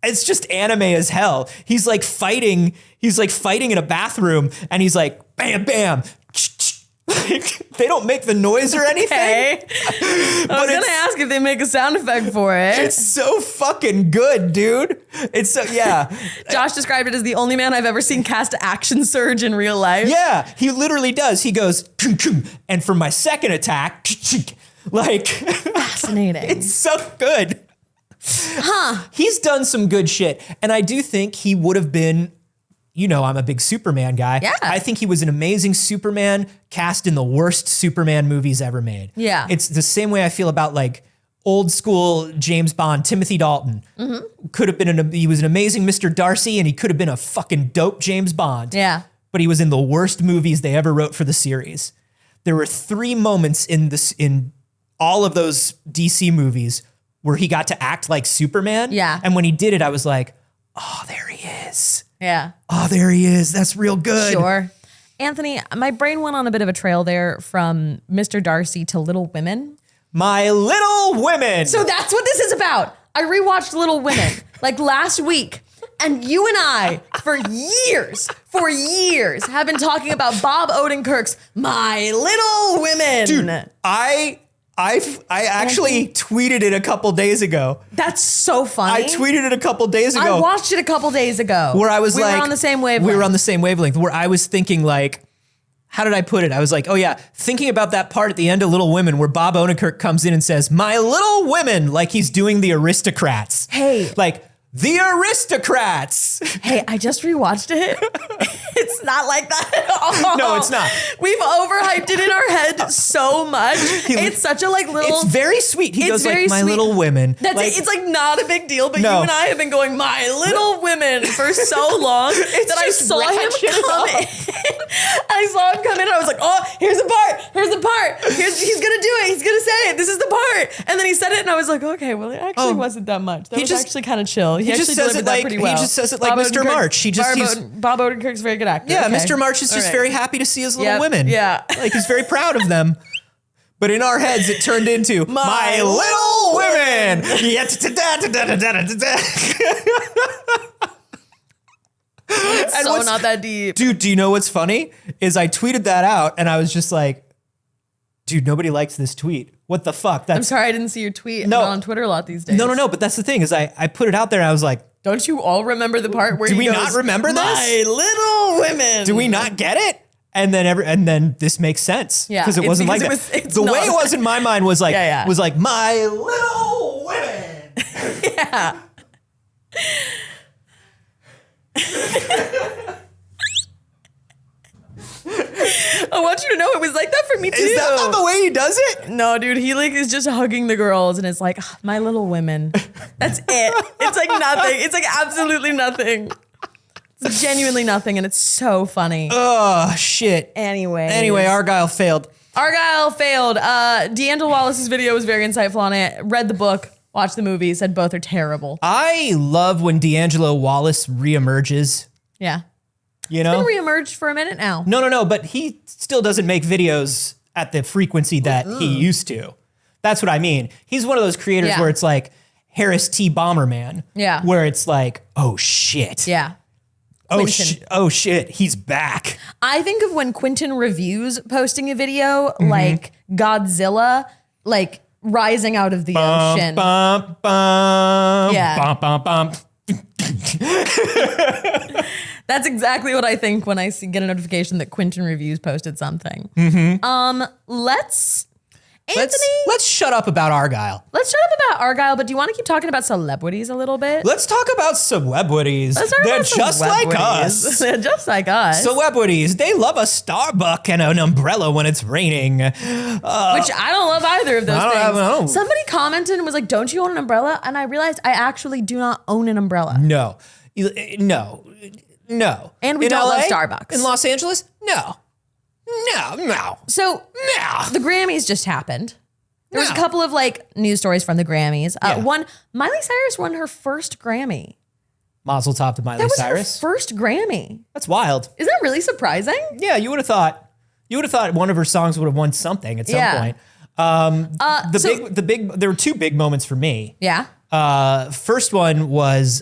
it's just anime as hell. He's like fighting in a bathroom and he's like, bam, bam. Like, they don't make the noise or anything. Okay. I was going to ask if they make a sound effect for it. It's so fucking good, dude. It's so, yeah. Josh described it as the only man I've ever seen cast action surge in real life. Yeah, he literally does. He goes, and for my second attack, like, Fascinating. it's so good. He's done some good shit. And I do think he would have been, you know, I'm a big Superman guy. Yeah. I think he was an amazing Superman cast in the worst Superman movies ever made. Yeah. It's the same way I feel about like old school James Bond, Timothy Dalton. Could have been he was an amazing Mr. Darcy and he could have been a fucking dope James Bond. Yeah. But he was in the worst movies they ever wrote for the series. There were 3 moments in all of those DC movies where he got to act like Superman. Yeah. And when he did it, I was like, oh, there he is. Yeah. Oh, there he is. That's real good. Sure. Anthony, my brain went on a bit of a trail there from Mr. Darcy to Little Women. My Little Women. So that's what this is about. I rewatched Little Women like last week. And you and I, for years, have been talking about Bob Odenkirk's My Little Women. Dude, I actually tweeted it a couple days ago. That's so funny. I tweeted it a couple days ago. I watched it a couple days ago. Where I was we like, were on the same wavelength. We were on the same wavelength. Where I was thinking like, how did I put it? I was like, oh yeah, thinking about that part at the end of Little Women where Bob Odenkirk comes in and says, My Little Women, like he's doing the Aristocrats. Hey. Like, the Aristocrats. Hey, I just rewatched it. It's not like that at all. No, it's not. We've overhyped it in our head so much. It's such a like little. It's very sweet. He goes like, my sweet. little women. That's like, it. It's like not a big deal, but No. you and I have been going, my little women, for so long that I just saw him ratchet come up. in. I saw him come in and I was like, oh, here's the part. He's gonna do it. He's gonna say it. This is the part. And then he said it and I was like, okay, well, it actually wasn't that much. That was actually kind of chill. He just actually says delivered it that like- pretty he well. just says it like Mr. March. Bob Odenkirk's a very good actor. Yeah, Okay. Mr. March is All just right. very happy to see his little Yep, women. yeah. Like he's very proud of them. But in our heads, it turned into my little women. It's And so what's- not that deep. Dude, do you know what's funny? Is I tweeted that out and I was just like, dude, nobody likes this tweet. What the fuck? I'm That's sorry I didn't see your tweet. No. I'm not on Twitter a lot these days. no. But that's the thing is I put it out there and I was like, Don't you all remember the part where do he we goes, not remember this? My little women. Do we not get it? And then this makes sense. Yeah, Because it it's wasn't because like it that. was- it's The way not. it was in my mind was like Yeah. was like my little women. Yeah. I want you to know it was like that for me too. Is that not the way he does it? No, dude, he like is just hugging the girls and it's like, "Ah, my little women. That's it. It's like nothing. It's like absolutely nothing. It's genuinely nothing and it's so funny. Oh shit. Anyway, Argyle failed. Argyle failed. D'Angelo Wallace's video was very insightful on it. Read the book, watched the movie, said both are terrible. I love when D'Angelo Wallace reemerges. Yeah. You know? Been reemerged for a minute now. No, but he still doesn't make videos at the frequency that he used to. That's what I mean. He's one of those creators Yeah. where it's like Harris T. Bomberman. Yeah. Where it's like, oh shit. Yeah. Quentin. Oh shit, he's back. I think of when Quentin reviews posting a video Mm-hmm. like Godzilla, like rising out of the ocean. Bum, bum, Yeah. bum, bum, bum. That's exactly what I think when I get a notification that Quentin Reviews posted something. Anthony, Let's shut up about Argyle. let's shut up about Argyle, but do you want to keep talking about celebrities a little bit? Let's talk about celebrities. Let's talk They're about just like celebrities. us. They're just like us. Celebrities, they love a Starbucks and an umbrella when it's raining. Which I don't love either of those I don't things. have- I don't- Somebody commented and was like, don't you own an umbrella? And I realized I actually do not own an umbrella. No. And we In don't love LA? Starbucks. In Los Angeles? No. So the Grammys just happened. There was a couple of like news stories from the Grammys. Yeah. One, Miley Cyrus won her first Grammy. Mazel tov to Miley That was Cyrus. her first Grammy. That's wild. Is that really surprising? Yeah, you would have thought one of her songs would have won something at some Yeah. point. So- There were two big moments for me. Yeah. First one was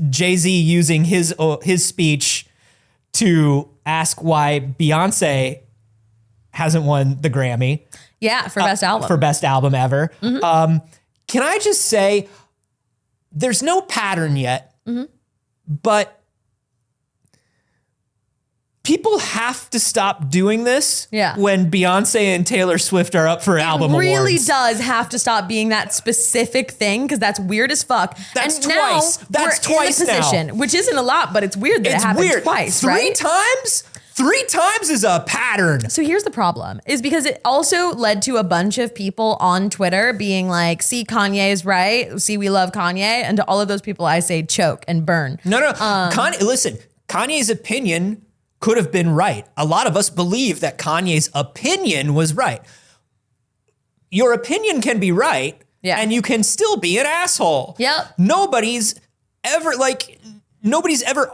Jay-Z using his speech to ask why Beyonce hasn't won the Grammy Yeah, for best album. for best album ever. Can I just say there's no pattern yet, but people have to stop doing this when Beyonce and Taylor Swift are up for album really awards. does have to stop being that specific thing because that's weird as fuck. That's and twice. Now That's we're twice in a now. position, which isn't a lot, but it's weird that It's it happened weird. twice, Three right? times? 3 times is a pattern. So here's the problem is because it also led to a bunch of people on Twitter being like, see, Kanye's right. See, we love Kanye. And to all of those people, I say choke and burn. No. Listen, Kanye's opinion could have been right. A lot of us believe that Kanye's opinion was right. Your opinion can be right, and you can still be an asshole. Yep. Nobody's ever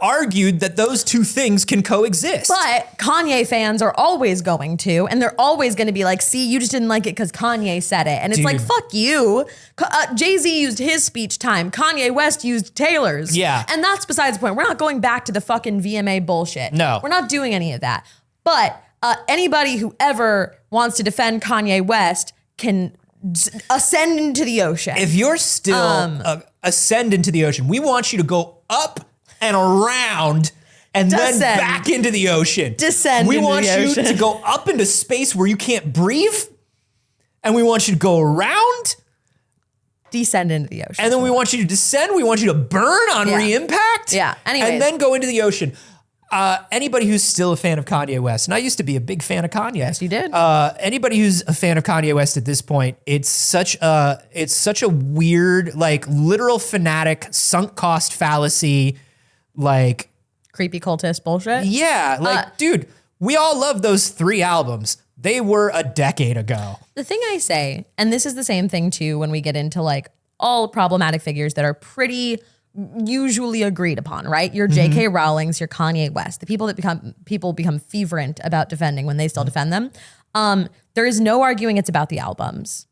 argued that those two things can coexist. But Kanye fans are always going to, and they're always going to be like, see, you just didn't like it because Kanye said it. And it's like, fuck you. Jay-Z used his speech time. Kanye West used Taylor's. Yeah. And that's besides the point. We're not going back to the fucking VMA bullshit. No. We're not doing any of that. But anybody who ever wants to defend Kanye West can ascend into the ocean. If you're still ascend into the ocean, we want you to go up and around and then Descend. back into the ocean. Descend We into want the you ocean. to go up into space where you can't breathe. And we want you to go around. Descend into the ocean. And then we want you to descend. We want you to burn on Yeah. re-impact. Yeah. Anyways. And then go into the ocean. Anybody who's still a fan of Kanye West, and I used to be a big fan of Kanye. Yes, you did. Anybody who's a fan of Kanye West at this point, it's such a weird, like literal fanatic, sunk cost fallacy, like Creepy cultist bullshit. yeah, like dude, we all love those 3 albums. They were a decade ago. The thing I say, and this is the same thing too when we get into like all problematic figures that are pretty usually agreed upon, right? Your J.K. Rowling's, your Kanye West, the people that become fervent about defending when they still defend them. There is no arguing it's about the albums.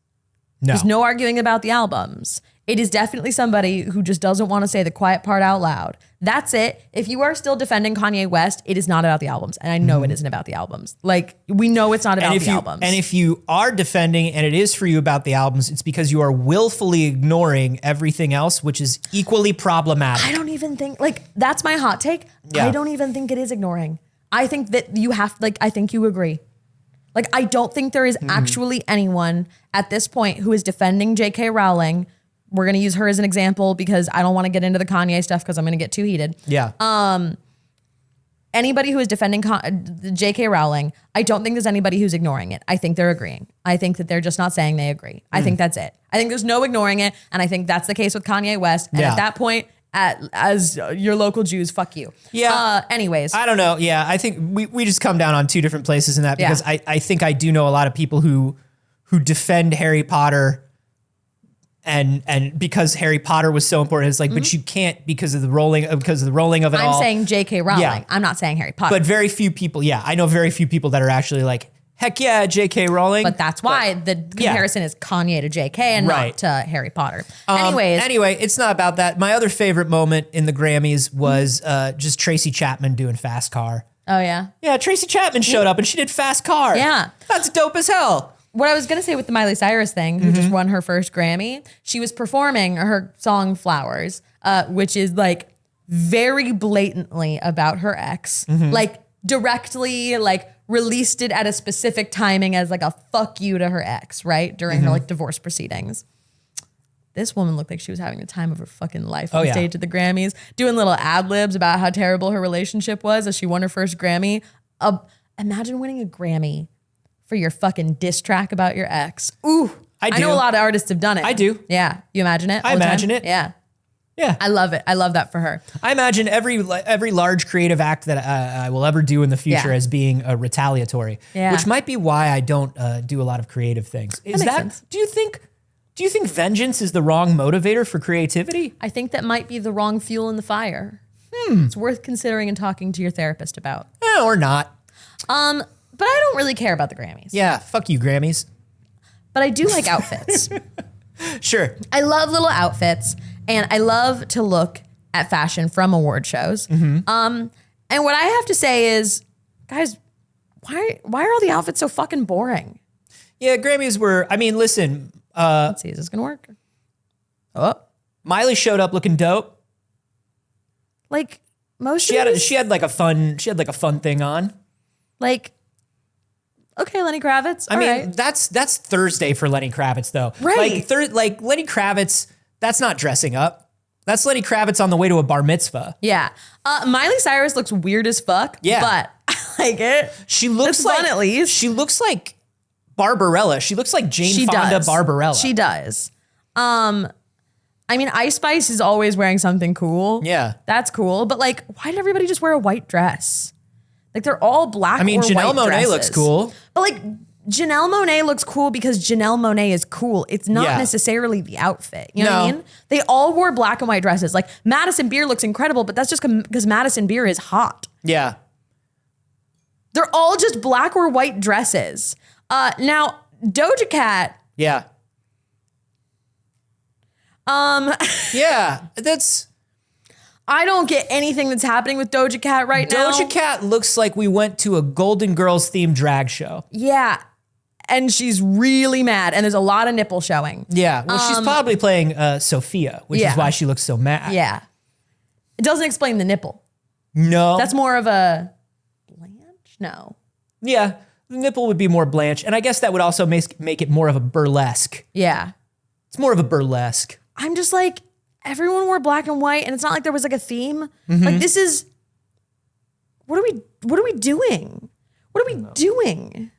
No. There's no arguing about the albums. It is definitely somebody who just doesn't want to say the quiet part out loud. That's it. If you are still defending Kanye West, it is not about the albums. And I know it isn't about the albums. Like, we know it's not about the albums. And if you are defending and it is for you about the albums, it's because you are willfully ignoring everything else, which is equally problematic. I don't even think, like, that's my hot take. Yeah. I don't even think it is ignoring. I think that you have, like, I think you agree. Like, I don't think there is actually anyone at this point who is defending J.K. Rowling. We're going to use her as an example because I don't want to get into the Kanye stuff because I'm going to get too heated. Yeah. Anybody who is defending J.K. Rowling, I don't think there's anybody who's ignoring it. I think they're agreeing. I think that they're just not saying they agree. I think that's it. I think there's no ignoring it. And I think that's the case with Kanye West. And at that point, as your local Jews, fuck you. Yeah. Anyways. I don't know. Yeah. I think we just come down on 2 different places in that because I think I do know a lot of people who defend Harry Potter and because Harry Potter was so important, it's like, but you can't because of the rolling of it all. I'm saying J.K. Rowling. Yeah. I'm not saying Harry Potter. But very few people, I know very few people that are actually like, heck yeah, J.K. Rowling. But that's why the comparison is Kanye to J.K. and not to Harry Potter. Anyway, it's not about that. My other favorite moment in the Grammys was just Tracy Chapman doing Fast Car. Oh, yeah? Yeah, Tracy Chapman showed up and she did Fast Car. Yeah. That's dope as hell. What I was going to say with the Miley Cyrus thing, who just won her first Grammy, she was performing her song Flowers, which is like very blatantly about her ex, like directly like released it at a specific timing as like a fuck you to her ex, right? During her like divorce proceedings. This woman looked like she was having the time of her fucking life on stage at the Grammys, doing little ad libs about how terrible her relationship was as she won her first Grammy. Imagine winning a Grammy for your fucking diss track about your ex. Ooh, I know a lot of artists have done it. I do. Yeah. You imagine it? I imagine it. Yeah. Yeah. I love it. I love that for her. I imagine every large creative act that I will ever do in the future as being retaliatory, which might be why I don't do a lot to creative things. Is makes that, sense. do you think vengeance is the wrong motivator for creativity? I think that might be the wrong fuel in the fire. It's worth considering and talking to your therapist about. Or not. But I don't really care about the Grammys. Yeah, fuck you, Grammys. But I do like outfits. Sure. I love little outfits, and I love to look at fashion from award shows. And what I have to say is, guys, why are all the outfits so fucking boring? Yeah, Grammys were, I mean, listen. Let's see, is this gonna work? Oh. Miley showed up looking dope. Like, most she had like a fun thing on. Like, okay, Lenny Kravitz. I mean, that's Thursday for Lenny Kravitz, though. Right. Like Lenny Kravitz, that's not dressing up. That's Lenny Kravitz on the way to a bar mitzvah. Yeah. Miley Cyrus looks weird as fuck. Yeah. But I like it. She looks it's like fun at least. She looks like Barbarella. She looks like Jane Fonda Barbarella. She does. I mean, Ice Spice is always wearing something cool. Yeah. That's cool. But like, why did everybody just wear a white dress? Like, they're all black. I mean, Janelle Monáe looks cool. But like, Janelle Monáe looks cool because Janelle Monáe is cool. It's not necessarily the outfit. You know what I mean? They all wore black and white dresses. Like, Madison Beer looks incredible, but that's just because Madison Beer is hot. Yeah. They're all just black or white dresses. Now, Doja Cat. Yeah. Yeah, that's... I don't get anything that's happening with Doja Cat right now. Doja Cat looks like we went to a Golden Girls themed drag show. Yeah. And she's really mad. And there's a lot of nipple showing. Yeah. Well, she's probably playing Sophia, which is why she looks so mad. Yeah. It doesn't explain the nipple. No. That's more of a Blanche? No. Yeah. The nipple would be more Blanche. And I guess that would also make it more of a burlesque. Yeah. It's more of a burlesque. I'm just like, everyone wore black and white, and it's not like there was like a theme. Like, this is, What are we doing? What are we doing?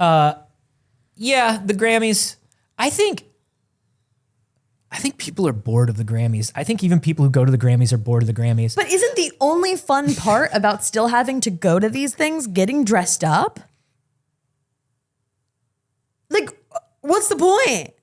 Yeah, the Grammys. I think people are bored of the Grammys. I think even people who go to the Grammys are bored of the Grammys. But isn't the only fun part about still having to go to these things getting dressed up? Like, what's the point?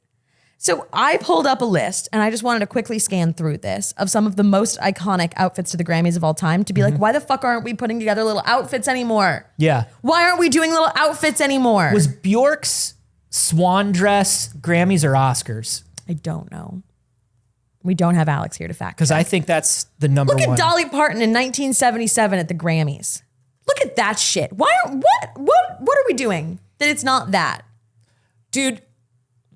So I pulled up a list and I just wanted to quickly scan through this of some of the most iconic outfits to the Grammys of all time to be like, why the fuck aren't we putting together little outfits anymore? Yeah. Why aren't we doing little outfits anymore? Was Bjork's swan dress Grammys or Oscars? I don't know. We don't have Alex here to fact check. Because I think that's the number one. Look at Dolly Parton in 1977 at the Grammys. Look at that shit. What are we doing that it's not that? Dude,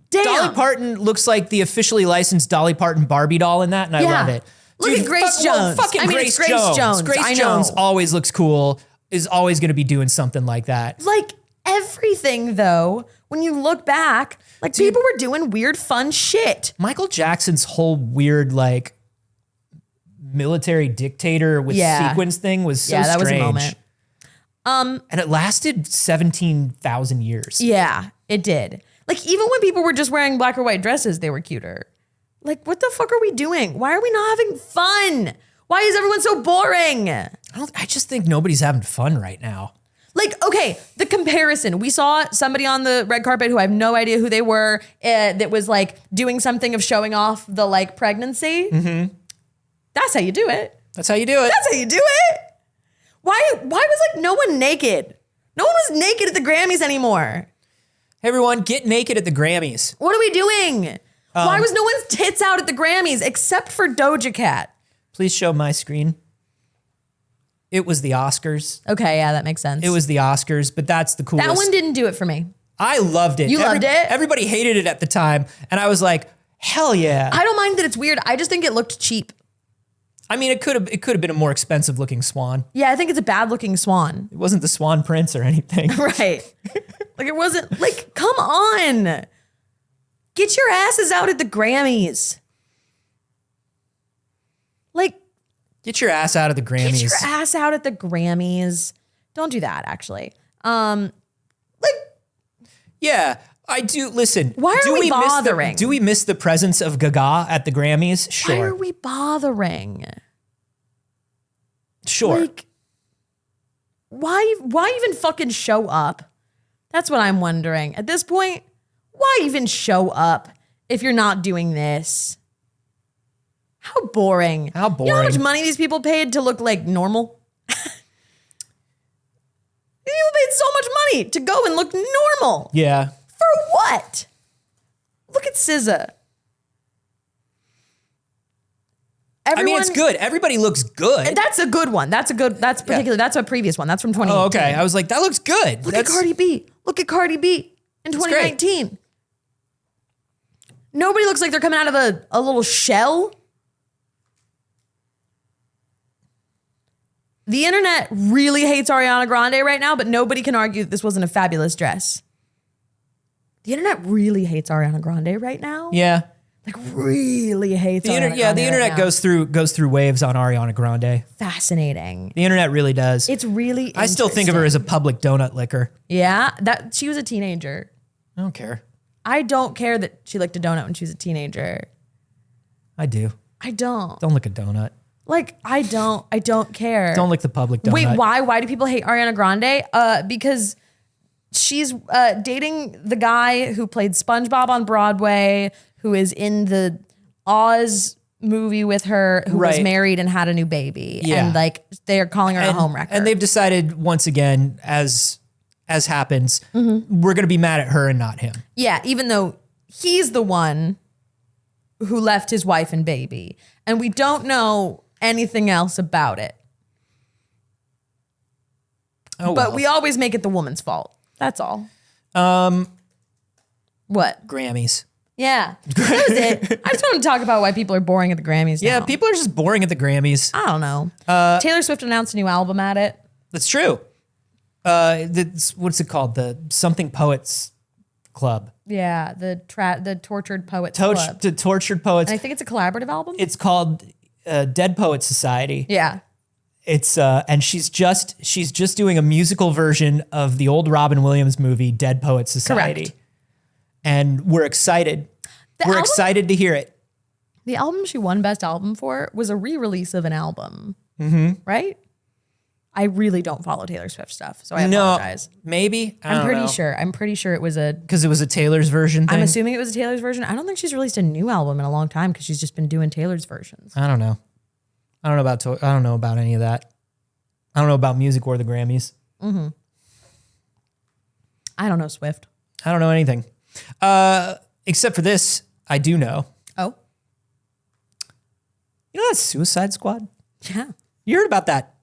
Damn. Dolly Parton looks like the officially licensed Dolly Parton Barbie doll in that, and I love it. Look at Grace Jones. Fucking Grace Jones. Grace Jones always looks cool, is always going to be doing something like that. Like everything, though, when you look back, like people were doing weird, fun shit. Michael Jackson's whole weird, like, military dictator with sequins thing was so that strange. was a moment. And it lasted 17,000 years. Yeah, it did. Like, even when people were just wearing black or white dresses, they were cuter. Like, what the fuck are we doing? Why are we not having fun? Why is everyone so boring? I just think nobody's having fun right now. Like, okay, the comparison. We saw somebody on the red carpet who I have no idea who they were that was like doing something of showing off the like pregnancy. Mm-hmm. That's how you do it. That's how you do it. That's how you do it. Why was like no one naked? No one was naked at the Grammys anymore. Hey everyone, get naked at the Grammys. What are we doing? Why was no one's tits out at the Grammys except for Doja Cat? Please show my screen. It was the Oscars. Okay, yeah, that makes sense. It was the Oscars, but that's the coolest. That one didn't do it for me. I loved it. You loved it? Everybody hated it at the time, and I was like, hell yeah. I don't mind that it's weird. I just think it looked cheap. I mean, it could have been a more expensive looking swan. Yeah, I think it's a bad looking swan. It wasn't the Swan Prince or anything. Right. Like it wasn't like, come on. Get your asses out at the Grammys. Like, Get your ass out of the Grammys. get your ass out at the Grammys. Don't do that, actually. Yeah, I do. Listen. Why are we bothering? Do we miss the presence of Gaga at the Grammys? Sure. Why are we bothering? Sure. Like, why even fucking show up? That's what I'm wondering. At this point, why even show up if you're not doing this? How boring. How boring. You know how much money these people paid to look like normal? These people paid so much money to go and look normal. Yeah. For what? Look at SZA. I mean, it's good. Everybody looks good. That's a good one. That's a previous one. That's from 2018. Oh, okay. I was like, that looks good. Look at Cardi B. Look at Cardi B in 2019. Nobody looks like they're coming out of a little shell. The internet really hates Ariana Grande right now, but nobody can argue that this wasn't a fabulous dress. The internet really hates Ariana Grande right now. Yeah. Like really hates Ariana Grande. The internet goes through waves on Ariana Grande. Fascinating. The internet really does. It's really I still think of her as a public donut licker. Yeah, that she was a teenager. I don't care. I don't care that she licked a donut when she was a teenager. I do. I don't. Don't lick a donut. Like, I don't care. Don't lick the public donut. Wait, why? Why do people hate Ariana Grande? Because she's dating the guy who played SpongeBob on Broadway, who is in the Oz movie with her, who was married and had a new baby. Yeah. And like, they're calling her a homewrecker. And they've decided once again, as happens, we're going to be mad at her and not him. Yeah, even though he's the one who left his wife and baby. And we don't know anything else about it. Oh, but we always make it the woman's fault. That's all. What? Grammys. Yeah. That was it. I just want to talk about why people are boring at the Grammys Yeah, now. people are just boring at the Grammys. I don't know. Taylor Swift announced a new album at it. That's true. What's it called? The Something Poets Club. Yeah, the Tortured Poets Club. The Tortured Poets. And I think it's a collaborative album. It's called Dead Poets Society. Yeah. It's and she's just doing a musical version of the old Robin Williams movie, Dead Poets Society. Correct. And we're excited. We're excited to hear it. The album she won Best Album for was a re-release of an album, right? I really don't follow Taylor Swift stuff, so I apologize. Maybe I'm pretty sure. I'm pretty sure it was because it was a Taylor's version thing. I'm assuming it was a Taylor's version. I don't think she's released a new album in a long time because she's just been doing Taylor's versions. I don't know. I don't know about any of that. I don't know about music or the Grammys. I don't know Swift. I don't know anything. Except for this, I do know. Oh, You know that Suicide Squad? yeah, You heard about that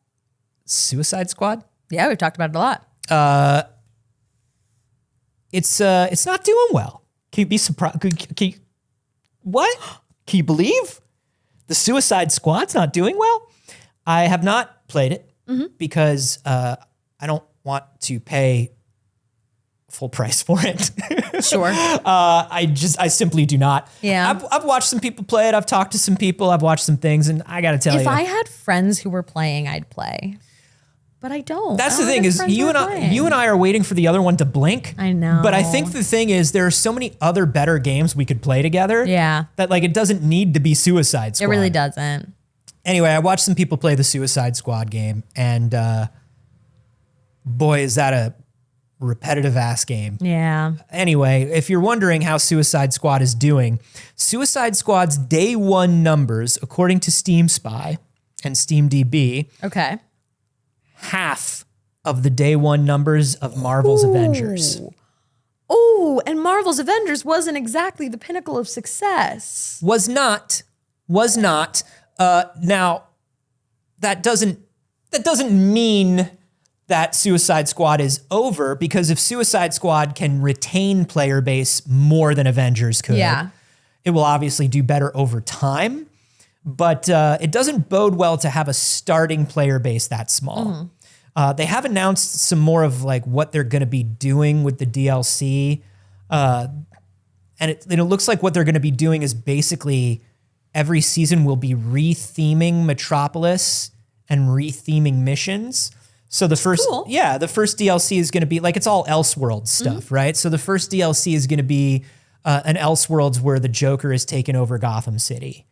Suicide Squad? yeah. We've talked about it a lot. It's not doing well. Can you be surprised? What? Can you believe the Suicide Squad's not doing well? I have not played it because I don't want to pay full price for it. Sure. I simply do not. Yeah. I've watched some people play it. I've talked to some people. I've watched some things, and I got to tell you, If I had friends who were playing, I'd play. But I don't. that's the thing is you and I are waiting for the other one to blink. I know. But I think the thing is there are so many other better games we could play together. Yeah. That like it doesn't need to be Suicide Squad. It really doesn't. Anyway, I watched some people play the Suicide Squad game, and boy, is that a repetitive ass game. Yeah. Anyway, if you're wondering how Suicide Squad is doing, Suicide Squad's day one numbers, according to Steam Spy and SteamDB, Okay. half of the day one numbers of Marvel's Avengers. Oh, and Marvel's Avengers wasn't exactly the pinnacle of success. Was not. Now, that doesn't mean that Suicide Squad is over, because if Suicide Squad can retain player base more than Avengers could, Yeah. it will obviously do better over time. But it doesn't bode well to have a starting player base that small. They have announced some more of like what they're going to be doing with the DLC. And it looks like what they're going to be doing is basically every season will be re-theming Metropolis and re-theming missions. So the first DLC is going to be like, it's all Elseworlds stuff, right? So the first DLC is going to be an Elseworlds where the Joker is taken over Gotham City.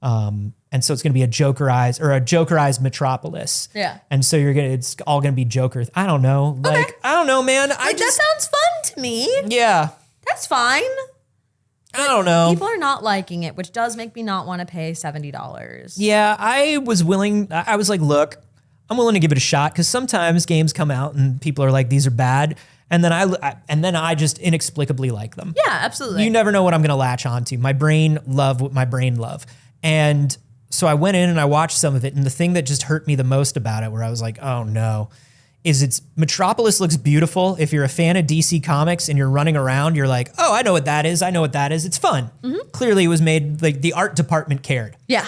And so it's going to be a Jokerized Metropolis. Yeah. And so it's all going to be Joker. I don't know. Like, I don't know, man. That sounds fun to me. Yeah. That's fine. I don't know. People are not liking it, which does make me not want to pay $70. Yeah, I was like, look, I'm willing to give it a shot, because sometimes games come out and people are like, these are bad. And then I just inexplicably like them. Yeah, absolutely. You never know what I'm going to latch onto. My brain love what my brain love. And so I went in and I watched some of it. And the thing that just hurt me the most about it, where I was like, oh no, is Metropolis looks beautiful. If you're a fan of DC Comics and you're running around, you're like, oh, I know what that is. It's fun. Clearly it was made, like the art department cared. Yeah.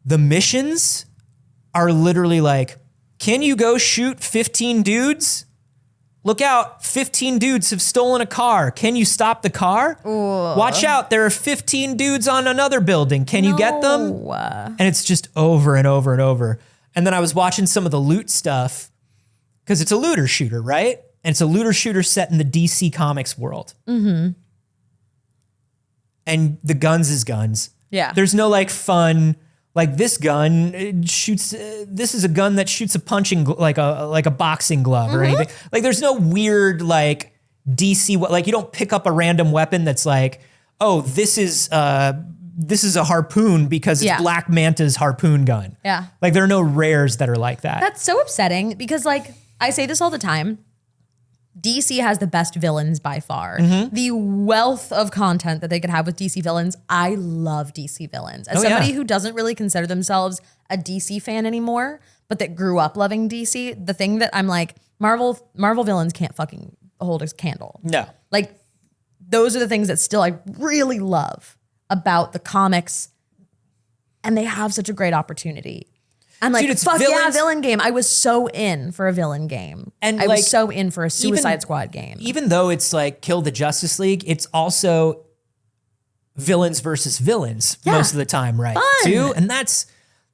The missions are literally like, can you go shoot 15 dudes? Look out, 15 dudes have stolen a car. Can you stop the car? Ooh. Watch out, there are 15 dudes on another building. Can you get them? And it's just over and over and over. And then I was watching some of the loot stuff, because it's a looter shooter, right? And it's a looter shooter set in the DC Comics world. And the guns is guns. Yeah. There's no like fun, like this gun shoots. This is a gun that shoots a punching like a boxing glove or anything. Like there's no weird like DC. Like you don't pick up a random weapon that's like, oh, this is a harpoon because it's Black Manta's harpoon gun. Yeah. Like there are no rares that are like that. That's so upsetting, because like I say this all the time. DC has the best villains by far. The wealth of content that they could have with DC villains. I love DC villains. As somebody who doesn't really consider themselves a DC fan anymore, but that grew up loving DC, the thing that I'm like, Marvel villains can't fucking hold a candle. No. Like those are the things that still I really love about the comics, and they have such a great opportunity. I'm like, dude, fuck yeah, villain game. I was so in for a villain game. And I was so in for a Suicide Squad game. Even though it's like Kill the Justice League, it's also villains versus villains most of the time, right? Fun. Too. And that's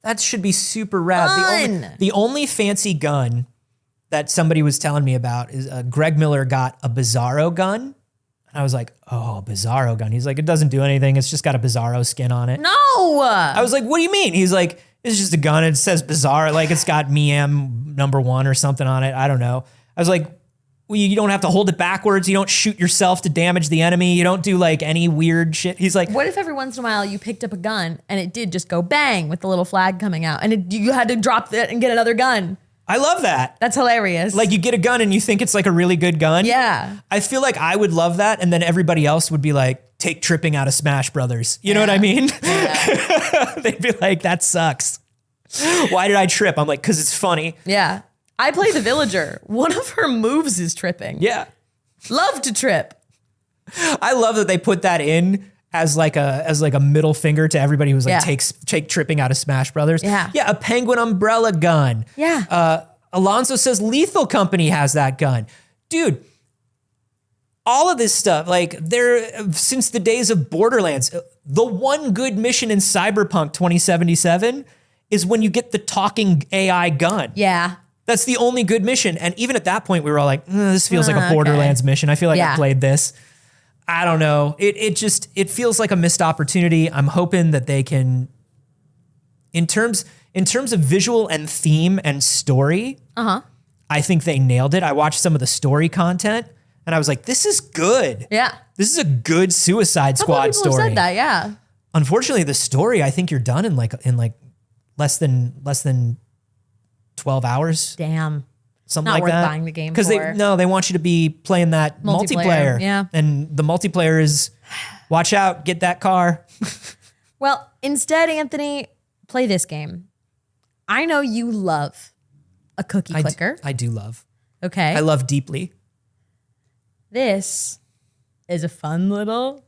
That should be super rad. Fun. The only fancy gun that somebody was telling me about is Greg Miller got a Bizarro gun. And I was like, oh, Bizarro gun. He's like, it doesn't do anything. It's just got a Bizarro skin on it. No. I was like, what do you mean? He's like, it's just a gun. It says Bizarro. Like it's got Miam #1 or something on it. I don't know. I was like, well, you don't have to hold it backwards. You don't shoot yourself to damage the enemy. You don't do like any weird shit. He's like, what if every once in a while you picked up a gun and it did just go bang with the little flag coming out and you had to drop it and get another gun? I love that. That's hilarious. Like you get a gun and you think it's like a really good gun. Yeah. I feel like I would love that. And then everybody else would be like, take tripping out of Smash Brothers. You know what I mean? Yeah. They'd be like, that sucks. Why did I trip? I'm like, cause it's funny. Yeah. I play the villager. One of her moves is tripping. Yeah. Love to trip. I love that they put that in as like a middle finger to everybody who's like take tripping out of Smash Brothers. Yeah. Yeah, a penguin umbrella gun. Yeah. Alonso says Lethal Company has that gun. Dude, all of this stuff, like since the days of Borderlands, the one good mission in Cyberpunk 2077 is when you get the talking AI gun. Yeah. That's the only good mission. And even at that point, we were all like, this feels like a Borderlands mission. I feel like I played this. I don't know. It feels like a missed opportunity. I'm hoping that they can, in terms of visual and theme and story, I think they nailed it. I watched some of the story content and I was like, this is good. Yeah. This is a good Suicide Squad story. Have said that, yeah. Unfortunately, the story, I think you're done in like less than 12 hours. Damn. Something Not like worth that. buying the game Because they want you to be playing that multiplayer. Yeah. And the multiplayer is, watch out, get that car. Well, instead, Anthony, play this game. I know you love a cookie clicker. I do love. Okay. I love deeply. This is a fun little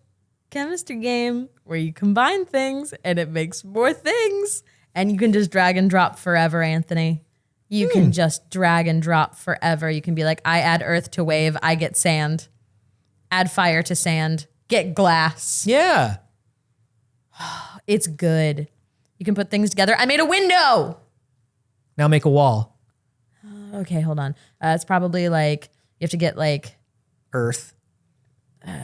chemistry game where you combine things and it makes more things. And you can just drag and drop forever, Anthony. You can just drag and drop forever. You can be like, I add earth to wave, I get sand. Add fire to sand, get glass. Yeah. It's good. You can put things together. I made a window. Now make a wall. Okay, hold on. It's probably like, you have to get like, Earth.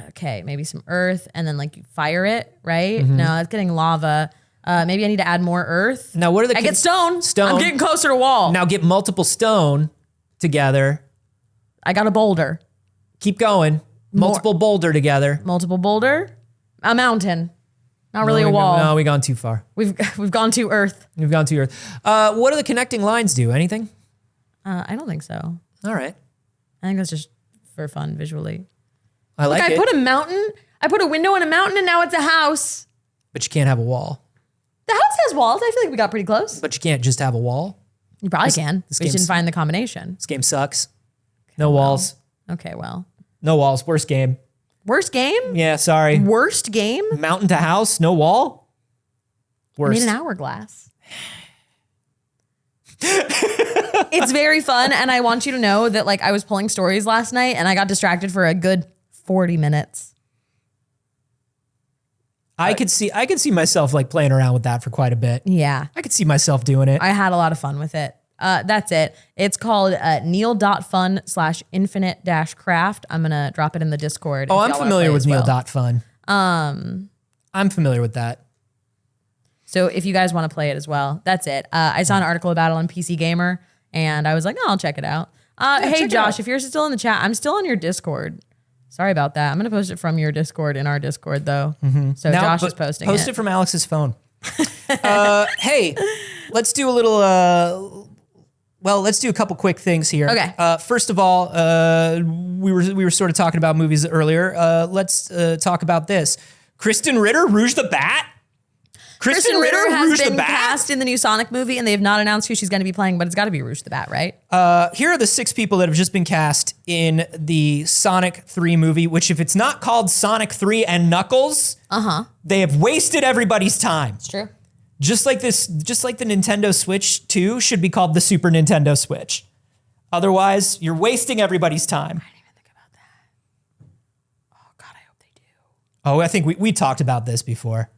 okay, maybe some earth and then like you fire it, right? No, it's getting lava. Maybe I need to add more earth. Now what are the I get stone. Stone. I'm getting closer to wall. Now get multiple stone together. I got a boulder. Keep going. Multiple boulder together. Multiple boulder. A mountain. Not really a wall. No, we've gone too far. We've gone to earth. We've gone to earth. What do the connecting lines do? Anything? I don't think so. All right. I think that's just for fun visually. I like Look, it. I put a mountain. I put a window in a mountain and now it's a house. But you can't have a wall. The house has walls. I feel like we got pretty close. But you can't just have a wall. You probably can. We game's- didn't find the combination. This game sucks. No walls. Okay, well. No walls. Worst game. Worst game? Yeah, sorry. Worst game? Mountain to house, no wall. I Worst. made an hourglass. It's very fun, and I want you to know that like I was pulling stories last night and I got distracted for a good 40 minutes. I could see myself like playing around with that for quite a bit. Yeah. I could see myself doing it. I had a lot of fun with it. That's it. It's called neil.fun/infinite-craft. I'm going to drop it in the Discord. Oh, if I'm y'all wanna familiar play with as well. Neil.fun. I'm familiar with that. So if you guys want to play it as well, that's it. I saw an article about it on PC Gamer and I was like, oh, I'll check it out. Hey, check it Josh, out. if you're still in the chat, I'm still on your Discord. Sorry about that. I'm going to post it from your Discord in our Discord though. So Now, Josh but is posting Post it from Alex's phone. Hey, let's do a little, let's do a couple quick things here. Okay. First of all, we were sort of talking about movies earlier. Let's talk about this. Kristen Ritter, Rouge the Bat. Kristen Ritter has Rouge the been Bat. cast in the new Sonic movie and they have not announced who she's going to be playing, but it's got to be Rouge the Bat, right? Here are the 6 people that have just been cast in the Sonic 3 movie, which if it's not called Sonic 3 and Knuckles, they have wasted everybody's time. It's true. Just like the Nintendo Switch 2 should be called the Super Nintendo Switch. Otherwise, you're wasting everybody's time. I didn't even think about that. Oh, God, I hope they do. Oh, I think we talked about this before.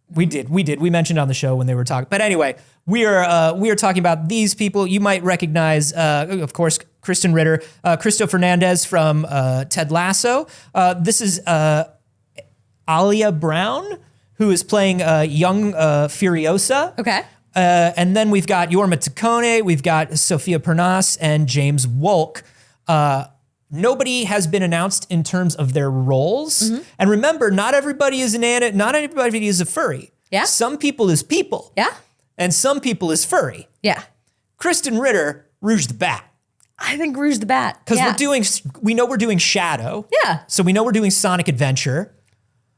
We did. We mentioned on the show when they were talking. But anyway, we are talking about these people. You might recognize, of course, Kristen Ritter, Cristo Fernandez from Ted Lasso. This is Alia Brown, who is playing young Furiosa. Okay. And then we've got Yorma Taccone, we've got Sophia Pernas, and James Wolk. Nobody has been announced in terms of their roles. And remember, not everybody is not everybody is a furry. Yeah. Some people is people. Yeah. And some people is furry. Yeah. Kristen Ritter, Rouge the Bat. I think Rouge the Bat. Because we know we're doing Shadow. Yeah. So we know we're doing Sonic Adventure.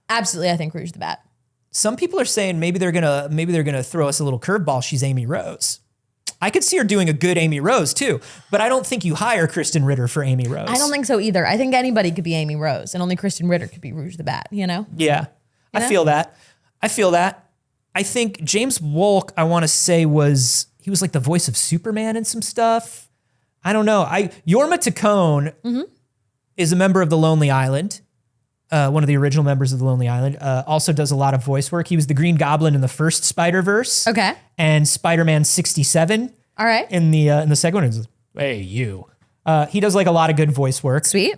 Absolutely, I think Rouge the Bat. Some people are saying maybe they're gonna throw us a little curveball. She's Amy Rose. I could see her doing a good Amy Rose too, but I don't think you hire Kristen Ritter for Amy Rose. I don't think so either. I think anybody could be Amy Rose, and only Kristen Ritter could be Rouge the Bat, you know? Yeah, I feel that. I think James Wolk, I want to say he was like the voice of Superman and some stuff. I don't know. Yorma Taccone is a member of the Lonely Island. One of the original members of the Lonely Island, also does a lot of voice work. He was the Green Goblin in the first Spider-Verse. Okay. And Spider-Man 67. All right. In the second one, it's, hey, you. He does like a lot of good voice work. Sweet.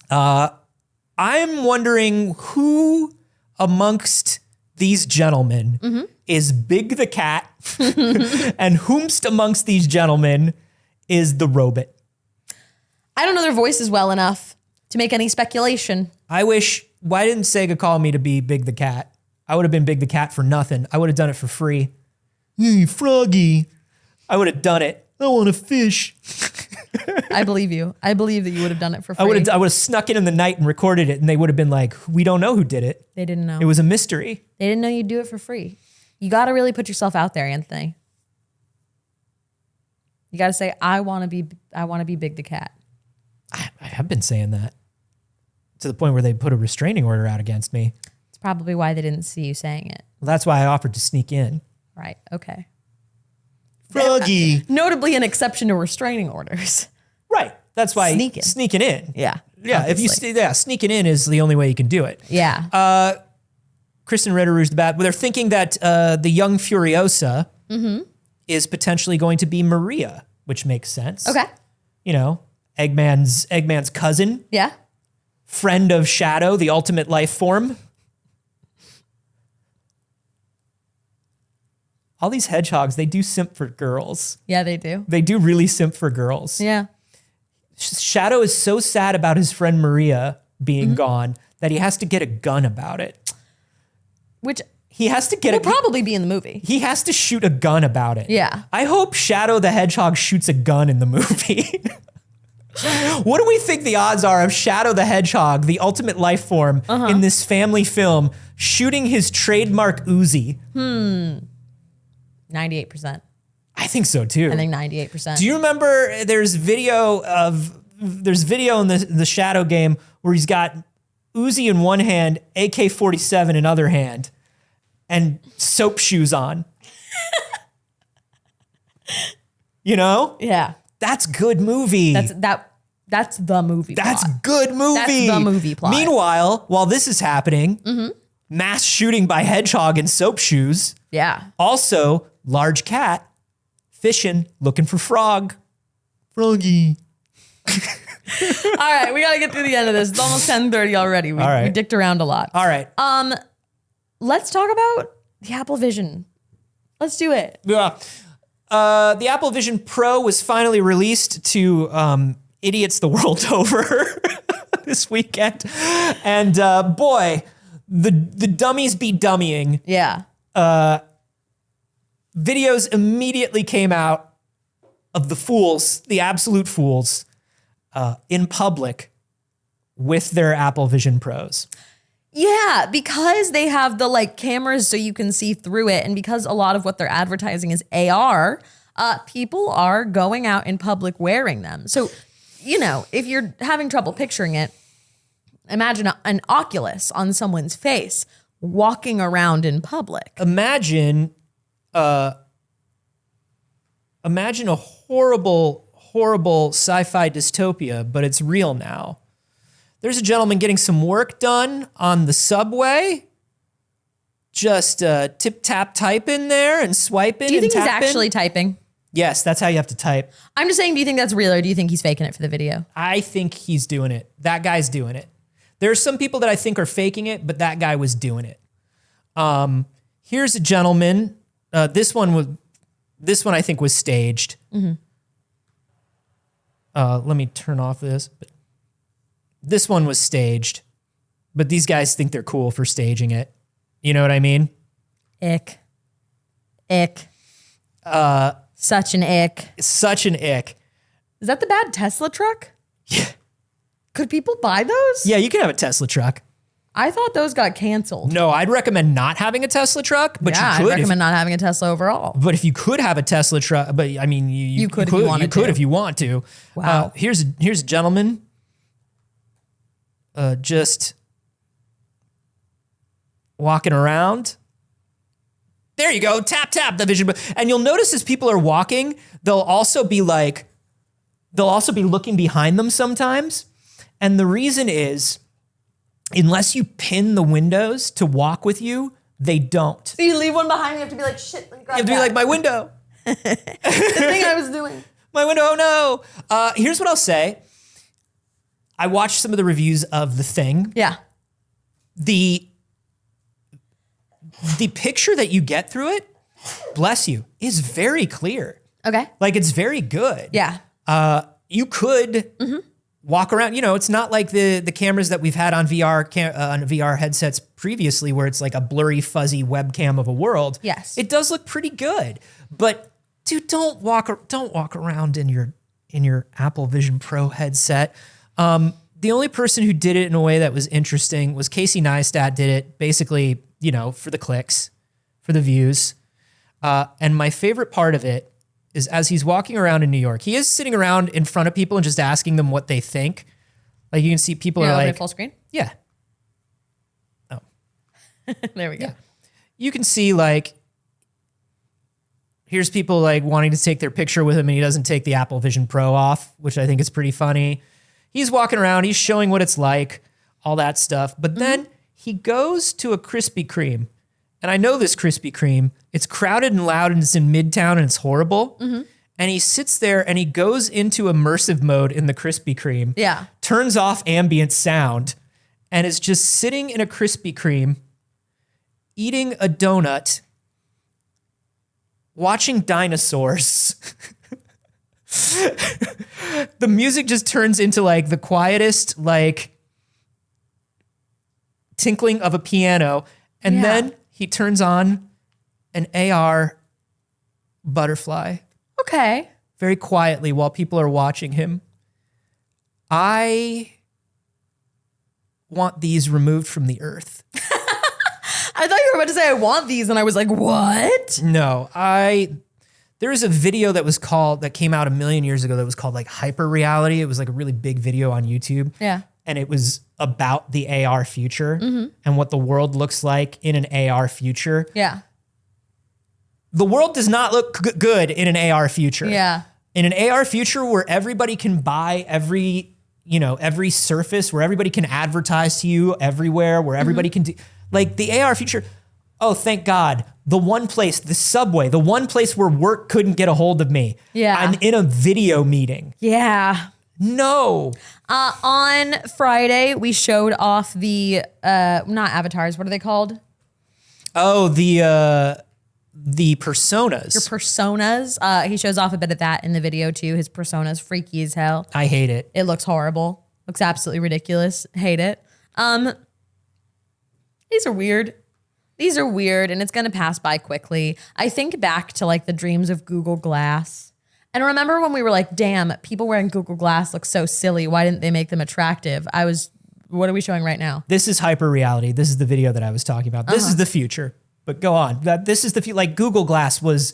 I'm wondering who amongst these gentlemen is Big the Cat and whomst amongst these gentlemen is the robot. I don't know their voices well enough to make any speculation. Why didn't Sega call me to be Big the Cat? I would have been Big the Cat for nothing. I would have done it for free. Hey, Froggy. I would have done it. I want a fish. I believe you. I believe that you would have done it for free. I would have snuck in the night and recorded it, and they would have been like, we don't know who did it. They didn't know. It was a mystery. They didn't know you'd do it for free. You got to really put yourself out there, Anthony. You got to say, I want to be Big the Cat. I have been saying that to the point where they put a restraining order out against me. It's probably why they didn't see you saying it. Well, that's why I offered to sneak in. Right. Okay. Froggy. Notably an exception to restraining orders. Right. That's why Sneaking in. Yeah. Yeah. Obviously. Sneaking in is the only way you can do it. Yeah. Kristen Ritter, Rouge the Bat. Well, they're thinking that the young Furiosa is potentially going to be Maria, which makes sense. Okay. You know, Eggman's cousin. Yeah. Friend of Shadow, the ultimate life form. All these hedgehogs, they do simp for girls. Yeah, they do. They do really simp for girls. Yeah. Shadow is so sad about his friend Maria being gone that he has to get a gun about it. Which he has to get will probably be in the movie. He has to shoot a gun about it. Yeah. I hope Shadow the Hedgehog shoots a gun in the movie. What do we think the odds are of Shadow the Hedgehog, the ultimate life form, in this family film, shooting his trademark Uzi? 98%. I think so too. I think 98%. Do you remember there's video in the Shadow game where he's got Uzi in one hand, AK-47 in other hand, and soap shoes on? You know? Yeah. That's good movie. That's the movie plot. That's good movie. That's the movie plot. Meanwhile, while this is happening, mass shooting by hedgehog in soap shoes. Yeah. Also, large cat fishing, looking for frog. Froggy. All right, we got to get through the end of this. It's almost 10:30 already. We dicked around a lot. All right. Let's talk about the Apple Vision. Let's do it. Yeah. The Apple Vision Pro was finally released to idiots the world over this weekend. And boy, the dummies be dummying. Yeah. Videos immediately came out of the fools, the absolute fools, in public with their Apple Vision Pros. Yeah, because they have the like cameras so you can see through it, and because a lot of what they're advertising is AR, people are going out in public wearing them. So, you know, if you're having trouble picturing it, imagine an Oculus on someone's face walking around in public. Imagine a horrible sci-fi dystopia, but it's real now. There's a gentleman getting some work done on the subway, just tip tap typing there and swiping. Do you think and he's tapping. actually typing? Yes, that's how you have to type. I'm just saying, do you think that's real or do you think he's faking it for the video? I think he's doing it. That guy's doing it. There are some people that I think are faking it, but that guy was doing it. Here's a gentleman. This one I think was staged. Mm-hmm. Let me turn off this. This one was staged, but these guys think they're cool for staging it. You know what I mean? Ick. Such an ick. Such an ick. Is that the bad Tesla truck? Yeah. Could people buy those? Yeah, you can have a Tesla truck. I thought those got canceled. No, I'd recommend not having a Tesla truck, but yeah, you could. I'd recommend not having a Tesla overall. But if you could have a Tesla truck, but I mean, you could if you want to. Wow. Here's a gentleman. Just walking around. There you go. Tap, tap the vision. And you'll notice as people are walking, they'll also be looking behind them sometimes. And the reason is, unless you pin the windows to walk with you, they don't. So you leave one behind, you have to be like, shit, let me grab You have to be like, my window. the thing I was doing. My window, oh no. Here's what I'll say. I watched some of the reviews of The Thing. Yeah. The picture that you get through it, bless you, is very clear. Okay. Like, it's very good. Yeah. You could walk around. You know, it's not like the cameras that we've had on VR headsets previously, where it's like a blurry, fuzzy webcam of a world. Yes. It does look pretty good, but dude, don't walk around in your Apple Vision Pro headset. The only person who did it in a way that was interesting was Casey Neistat. Did it basically, you know, for the clicks, for the views. And my favorite part of it is as he's walking around in New York, he is sitting around in front of people and just asking them what they think. Like, you can see people are like, full screen. yeah. Oh, There we go. yeah. You can see, like, here's people like wanting to take their picture with him and he doesn't take the Apple Vision Pro off, which I think is pretty funny. He's walking around, he's showing what it's like, all that stuff. But then he goes to a Krispy Kreme. And I know this Krispy Kreme. It's crowded and loud and it's in Midtown and it's horrible. And he sits there and he goes into immersive mode in the Krispy Kreme. Yeah. Turns off ambient sound and is just sitting in a Krispy Kreme, eating a donut, watching dinosaurs. The music just turns into like the quietest, like, tinkling of a piano. And then he turns on an AR butterfly. Okay. Very quietly while people are watching him. I want these removed from the earth. I thought you were about to say, I want these. And I was like, what? No, there was a video that came out a million years ago that was called like Hyper Reality. It was like a really big video on YouTube. Yeah. And it was about the AR future and what the world looks like in an AR future. Yeah. The world does not look good in an AR future. Yeah. In an AR future where everybody can buy every surface, where everybody can advertise to you everywhere, where everybody can do, like, the AR future. Oh, thank God. The one place, the subway, the one place where work couldn't get a hold of me. Yeah. I'm in a video meeting. Yeah. No. On Friday, we showed off the, not avatars, what are they called? Oh, the personas. Your personas. He shows off a bit of that in the video too. His persona's freaky as hell. I hate it. It looks horrible. Looks absolutely ridiculous. Hate it. These are weird. These are weird and it's going to pass by quickly. I think back to like the dreams of Google Glass. And remember when we were like, damn, people wearing Google Glass look so silly. Why didn't they make them attractive? What are we showing right now? This is Hyper Reality. This is the video that I was talking about. This is the future. But go on. This is like Google Glass this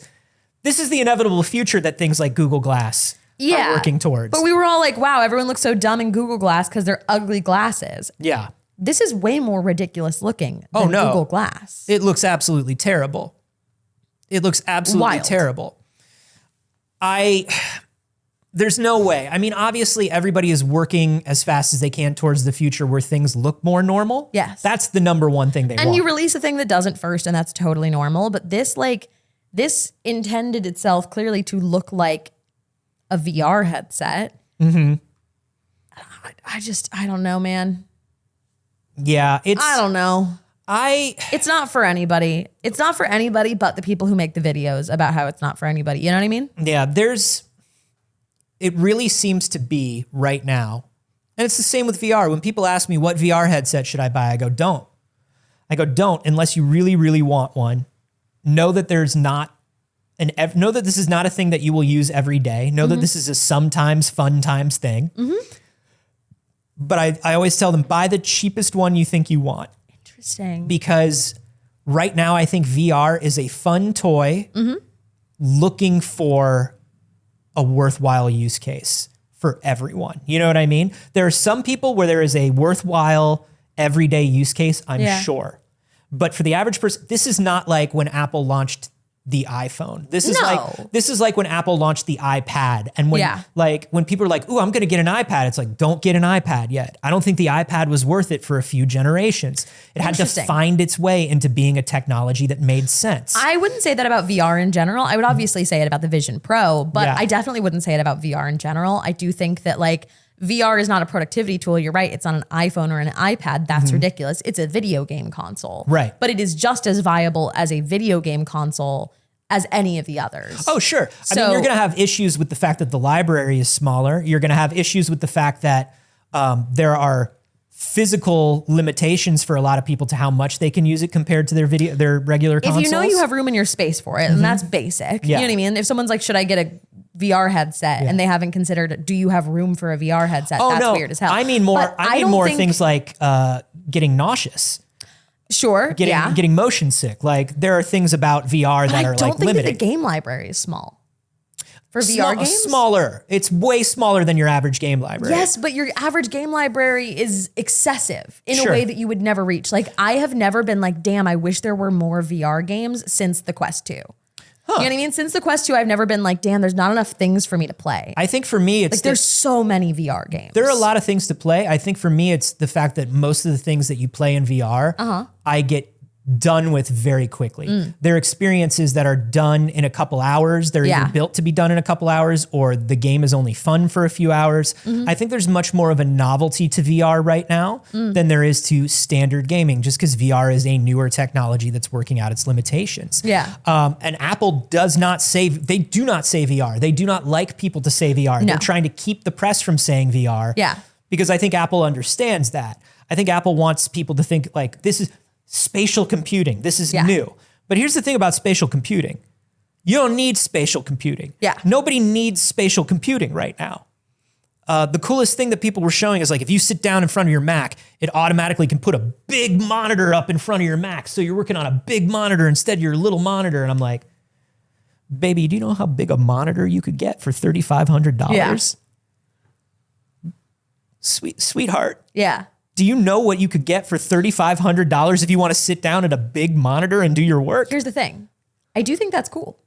is the inevitable future that things like Google Glass are working towards. But we were all like, wow, everyone looks so dumb in Google Glass because they're ugly glasses. Yeah. This is way more ridiculous looking than Google Glass. It looks absolutely terrible. It looks absolutely terrible. There's no way. I mean, obviously everybody is working as fast as they can towards the future where things look more normal. Yes. That's the number one thing they want. And you release a thing that doesn't first, and that's totally normal. But this intended itself clearly to look like a VR headset. Mm-hmm. I don't know, man. Yeah. I don't know. It's not for anybody. It's not for anybody but the people who make the videos about how it's not for anybody. You know what I mean? Yeah, it really seems to be right now. And it's the same with VR. When people ask me what VR headset should I buy, I go, don't. Don't unless you really, really want one. Know that this is not a thing that you will use every day. Know that this is a sometimes fun times thing. Mm-hmm. But I always tell them, buy the cheapest one you think you want. Interesting. Because right now I think VR is a fun toy looking for a worthwhile use case for everyone. You know what I mean? There are some people where there is a worthwhile everyday use case, I'm sure. But for the average person, this is not like when Apple launched the iPhone. This is like when Apple launched the iPad. And when people are like, "Ooh, I'm going to get an iPad." It's like, don't get an iPad yet. I don't think the iPad was worth it for a few generations. It had to find its way into being a technology that made sense. I wouldn't say that about VR in general. I would obviously say it about the Vision Pro, but I definitely wouldn't say it about VR in general. I do think that VR is not a productivity tool. You're right. It's on an iPhone or an iPad. That's ridiculous. It's a video game console. Right. But it is just as viable as a video game console as any of the others. Oh, sure. I mean, you're going to have issues with the fact that the library is smaller. You're going to have issues with the fact that there are physical limitations for a lot of people to how much they can use it compared to their regular consoles. If you know you have room in your space for it, and that's basic. You know what I mean? If someone's like, should I get a VR headset? And they haven't considered, do you have room for a VR headset? Oh, that's weird as hell. I mean more things like getting nauseous. Sure. Getting motion sick. Like there are things about VR that are like limited. I don't think that the game library is small. For VR games? Smaller. It's way smaller than your average game library. Yes, but your average game library is excessive in a way that you would never reach. Like I have never been like, damn, I wish there were more VR games since the Quest 2. You know what I mean? Since the Quest 2, I've never been like, damn, there's not enough things for me to play. I think for me, it's there's so many VR games. There are a lot of things to play. I think for me, it's the fact that most of the things that you play in VR, I get done with very quickly. They're experiences that are done in a couple hours. They're either built to be done in a couple hours or the game is only fun for a few hours. I think there's much more of a novelty to VR right now than there is to standard gaming, just because VR is a newer technology that's working out its limitations. And Apple they do not say VR. They do not like people to say VR. No. They're trying to keep the press from saying VR. Because I think Apple understands that. I think Apple wants people to think like, this is spatial computing. This is new. But here's the thing about spatial computing. You don't need spatial computing. Nobody needs spatial computing right now. The coolest thing that people were showing is like, if you sit down in front of your Mac, it automatically can put a big monitor up in front of your Mac. So you're working on a big monitor instead of your little monitor. And I'm like, baby, do you know how big a monitor you could get for $3,500? Sweetheart. Do you know what you could get for $3,500 if you want to sit down at a big monitor and do your work? Here's the thing. I do think that's cool.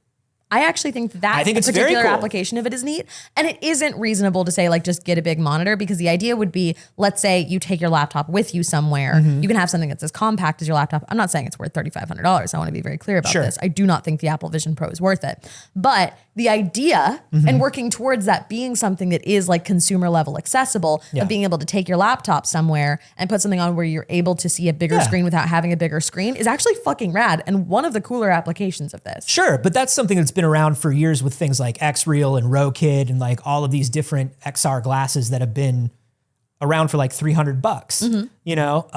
I actually think that it's particular very cool. application of it is neat. And it isn't reasonable to say like, just get a big monitor, because the idea would be, let's say you take your laptop with you somewhere. You can have something that's as compact as your laptop. I'm not saying it's worth $3,500. I want to be very clear about this. I do not think the Apple Vision Pro is worth it. But the idea and working towards that being something that is like consumer level accessible, of being able to take your laptop somewhere and put something on where you're able to see a bigger screen without having a bigger screen is actually fucking rad. And one of the cooler applications of this. Sure, but that's something that's been around for years with things like X-Real and RoKid and like all of these different XR glasses that have been around for like $300, you know?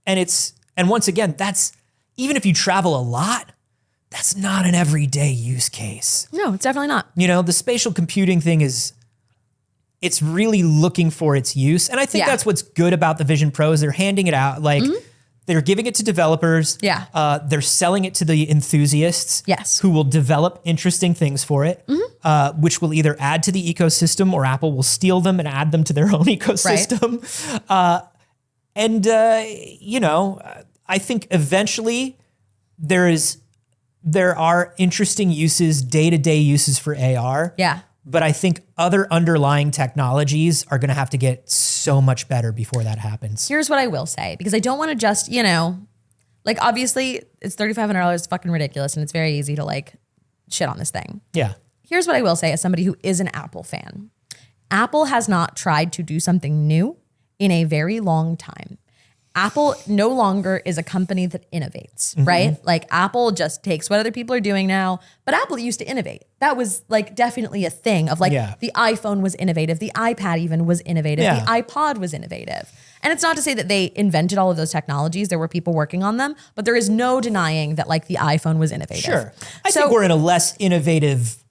And once again, that's, even if you travel a lot, that's not an everyday use case. No, it's definitely not. You know, the spatial computing thing it's really looking for its use. And I think that's what's good about the Vision Pro is they're handing it out. Like they're giving it to developers. They're selling it to the enthusiasts who will develop interesting things for it, which will either add to the ecosystem or Apple will steal them and add them to their own ecosystem. You know, I think eventually there are interesting uses, day-to-day uses for AR. but I think other underlying technologies are going to have to get so much better before that happens. Here's what I will say, because I don't want to just, like obviously it's $3,500, it's fucking ridiculous, and it's very easy to like shit on this thing. Yeah. Here's what I will say as somebody who is an Apple fan. Apple has not tried to do something new in a very long time. Apple no longer is a company that innovates, right? Like Apple just takes what other people are doing now, but Apple used to innovate. That was like definitely a thing of like the iPhone was innovative, the iPad even was innovative, the iPod was innovative. And it's not to say that they invented all of those technologies. There were people working on them, but there is no denying that like the iPhone was innovative. Sure. I think we're in a less innovative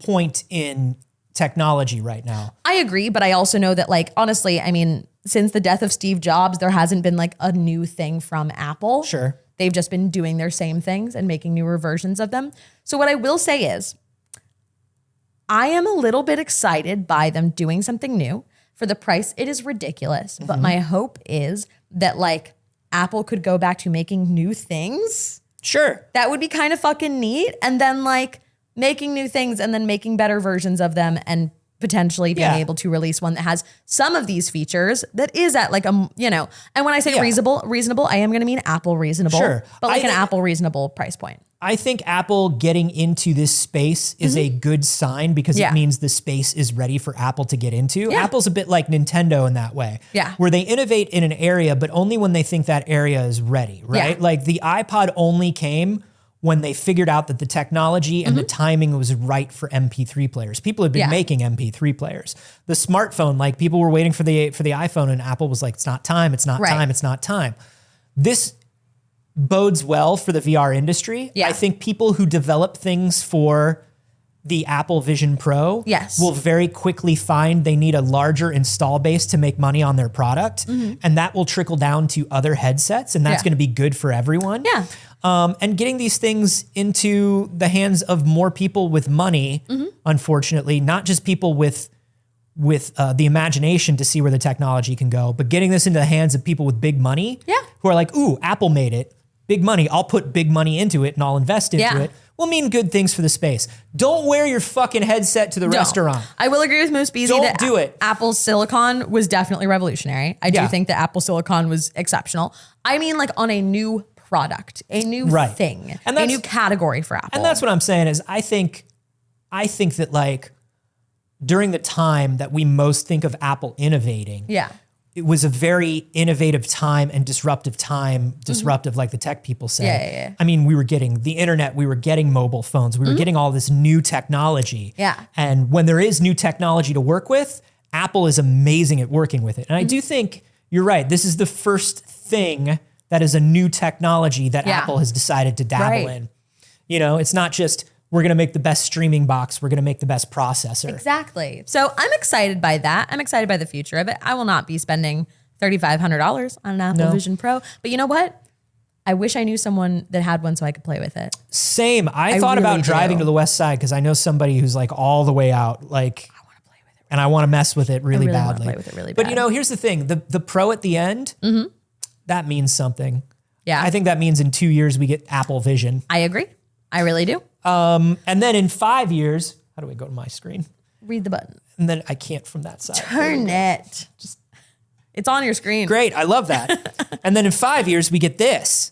point in technology right now. I agree, but I also know that like, honestly, I mean, since the death of Steve Jobs, there hasn't been like a new thing from Apple. Sure. They've just been doing their same things and making newer versions of them. So what I will say is, I am a little bit excited by them doing something new. For the price, it is ridiculous. But my hope is that like Apple could go back to making new things. Sure. That would be kind of fucking neat. And then like making new things and then making better versions of them and potentially being able to release one that has some of these features that is at like and when I say reasonable, I am going to mean Apple reasonable, but like an Apple reasonable price point. I think Apple getting into this space is a good sign because it means the space is ready for Apple to get into. Yeah. Apple's a bit like Nintendo in that way, where they innovate in an area, but only when they think that area is ready, right? Like the iPod only came when they figured out that the technology and the timing was right for MP3 players. People had been making MP3 players. The smartphone, like people were waiting for the iPhone, and Apple was like, it's not time, it's not time, it's not time. This bodes well for the VR industry. I think people who develop things for the Apple Vision Pro will very quickly find they need a larger install base to make money on their product. And that will trickle down to other headsets, and that's going to be good for everyone. And getting these things into the hands of more people with money, unfortunately, not just people with the imagination to see where the technology can go, but getting this into the hands of people with big money who are like, ooh, Apple made it. Big money. I'll put big money into it and I'll invest into it. Will mean good things for the space. Don't wear your fucking headset to the restaurant. I will agree with Moose Beasy that do it. Apple Silicon was definitely revolutionary. I do think that Apple Silicon was exceptional. I mean like on a new product, a new thing, and a new category for Apple. And that's what I'm saying is I think that like during the time that we most think of Apple innovating, it was a very innovative time and disruptive time, like the tech people say. I mean, we were getting the internet, we were getting mobile phones, we were getting all this new technology. And when there is new technology to work with, Apple is amazing at working with it. And I do think you're right. This is the first thing that is a new technology that Apple has decided to dabble in. You know, it's not just, we're going to make the best streaming box, we're going to make the best processor. Exactly. So I'm excited by that. I'm excited by the future of it. I will not be spending $3,500 on an Apple Vision Pro. But you know what? I wish I knew someone that had one so I could play with it. Same. I thought really about driving to the West Side because I know somebody who's like all the way out. Like, I want to play with it. And I want to mess with it really badly. I want to play with it really bad. But you know, here's the thing. The Pro at the end, that means something. Yeah. I think that means in 2 years we get Apple Vision. I agree. I really do. And then in 5 years, how do we go to my screen? Read the button. And then I can't from that side. Turn it. It's on your screen. Great. I love that. And then in 5 years, we get this.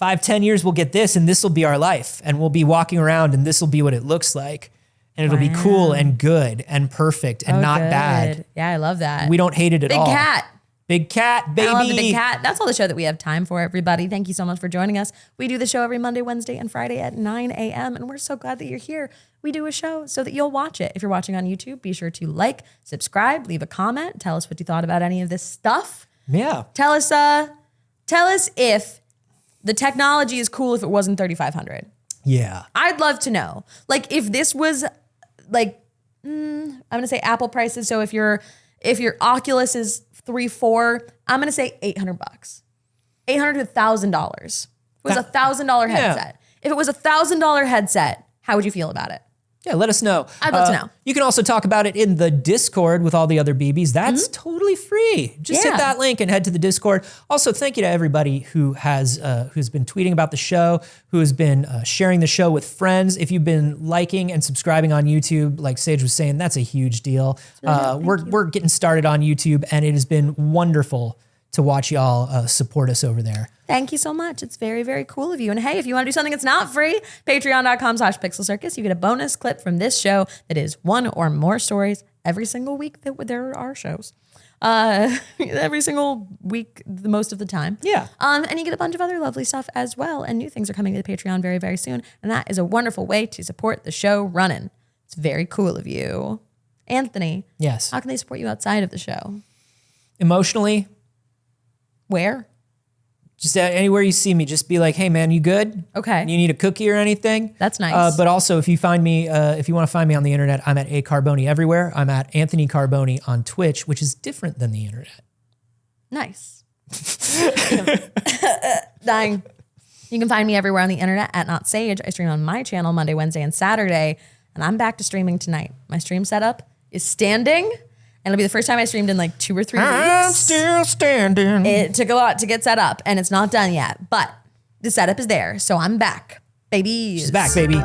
5-10 years, we'll get this, and this will be our life. And we'll be walking around, and this will be what it looks like. And it'll be cool and good and perfect and not bad. Yeah, I love that. We don't hate it at all. Big cat. Big cat, baby. I love the big cat. That's all the show that we have time for, everybody. Thank you so much for joining us. We do the show every Monday, Wednesday, and Friday at 9 a.m. And we're so glad that you're here. We do a show so that you'll watch it. If you're watching on YouTube, be sure to like, subscribe, leave a comment. Tell us what you thought about any of this stuff. Yeah. Tell us if the technology is cool if it wasn't $3,500. Yeah. I'd love to know. Like if this was like, I'm going to say Apple prices. So if your Oculus is $3,400, I'm going to say $800. $800 to $1,000. It was $1,000 headset. If it was $1,000 headset, how would you feel about it? Yeah, let us know. I'd love to know. You can also talk about it in the Discord with all the other BBs. That's totally free. Just hit that link and head to the Discord. Also, thank you to everybody who has who's been tweeting about the show, who has been sharing the show with friends. If you've been liking and subscribing on YouTube, like Saige was saying, that's a huge deal. We're getting started on YouTube, and it has been wonderful to watch y'all support us over there. Thank you so much. It's very, very cool of you. And hey, if you want to do something that's not free, patreon.com/Pixel Circus, you get a bonus clip from this show that is one or more stories every single week that there are shows. Every single week, the most of the time. Yeah. And you get a bunch of other lovely stuff as well. And new things are coming to the Patreon very, very soon. And that is a wonderful way to support the show running. It's very cool of you. Anthony. Yes. How can they support you outside of the show? Emotionally, Where? just anywhere you see me, just be like, hey man, you good? Okay. You need a cookie or anything? That's nice. But also if you find me, if you want to find me on the internet, I'm at Carboni everywhere. I'm at Anthony Carboni on Twitch, which is different than the internet. Nice. Dying. You can find me everywhere on the internet at Not Saige. I stream on my channel Monday, Wednesday, and Saturday. And I'm back to streaming tonight. My stream setup is standing. And it'll be the first time I streamed in like 2 or 3 weeks. I'm still standing. It took a lot to get set up, and it's not done yet. But the setup is there. So I'm back. Baby. She's back, baby.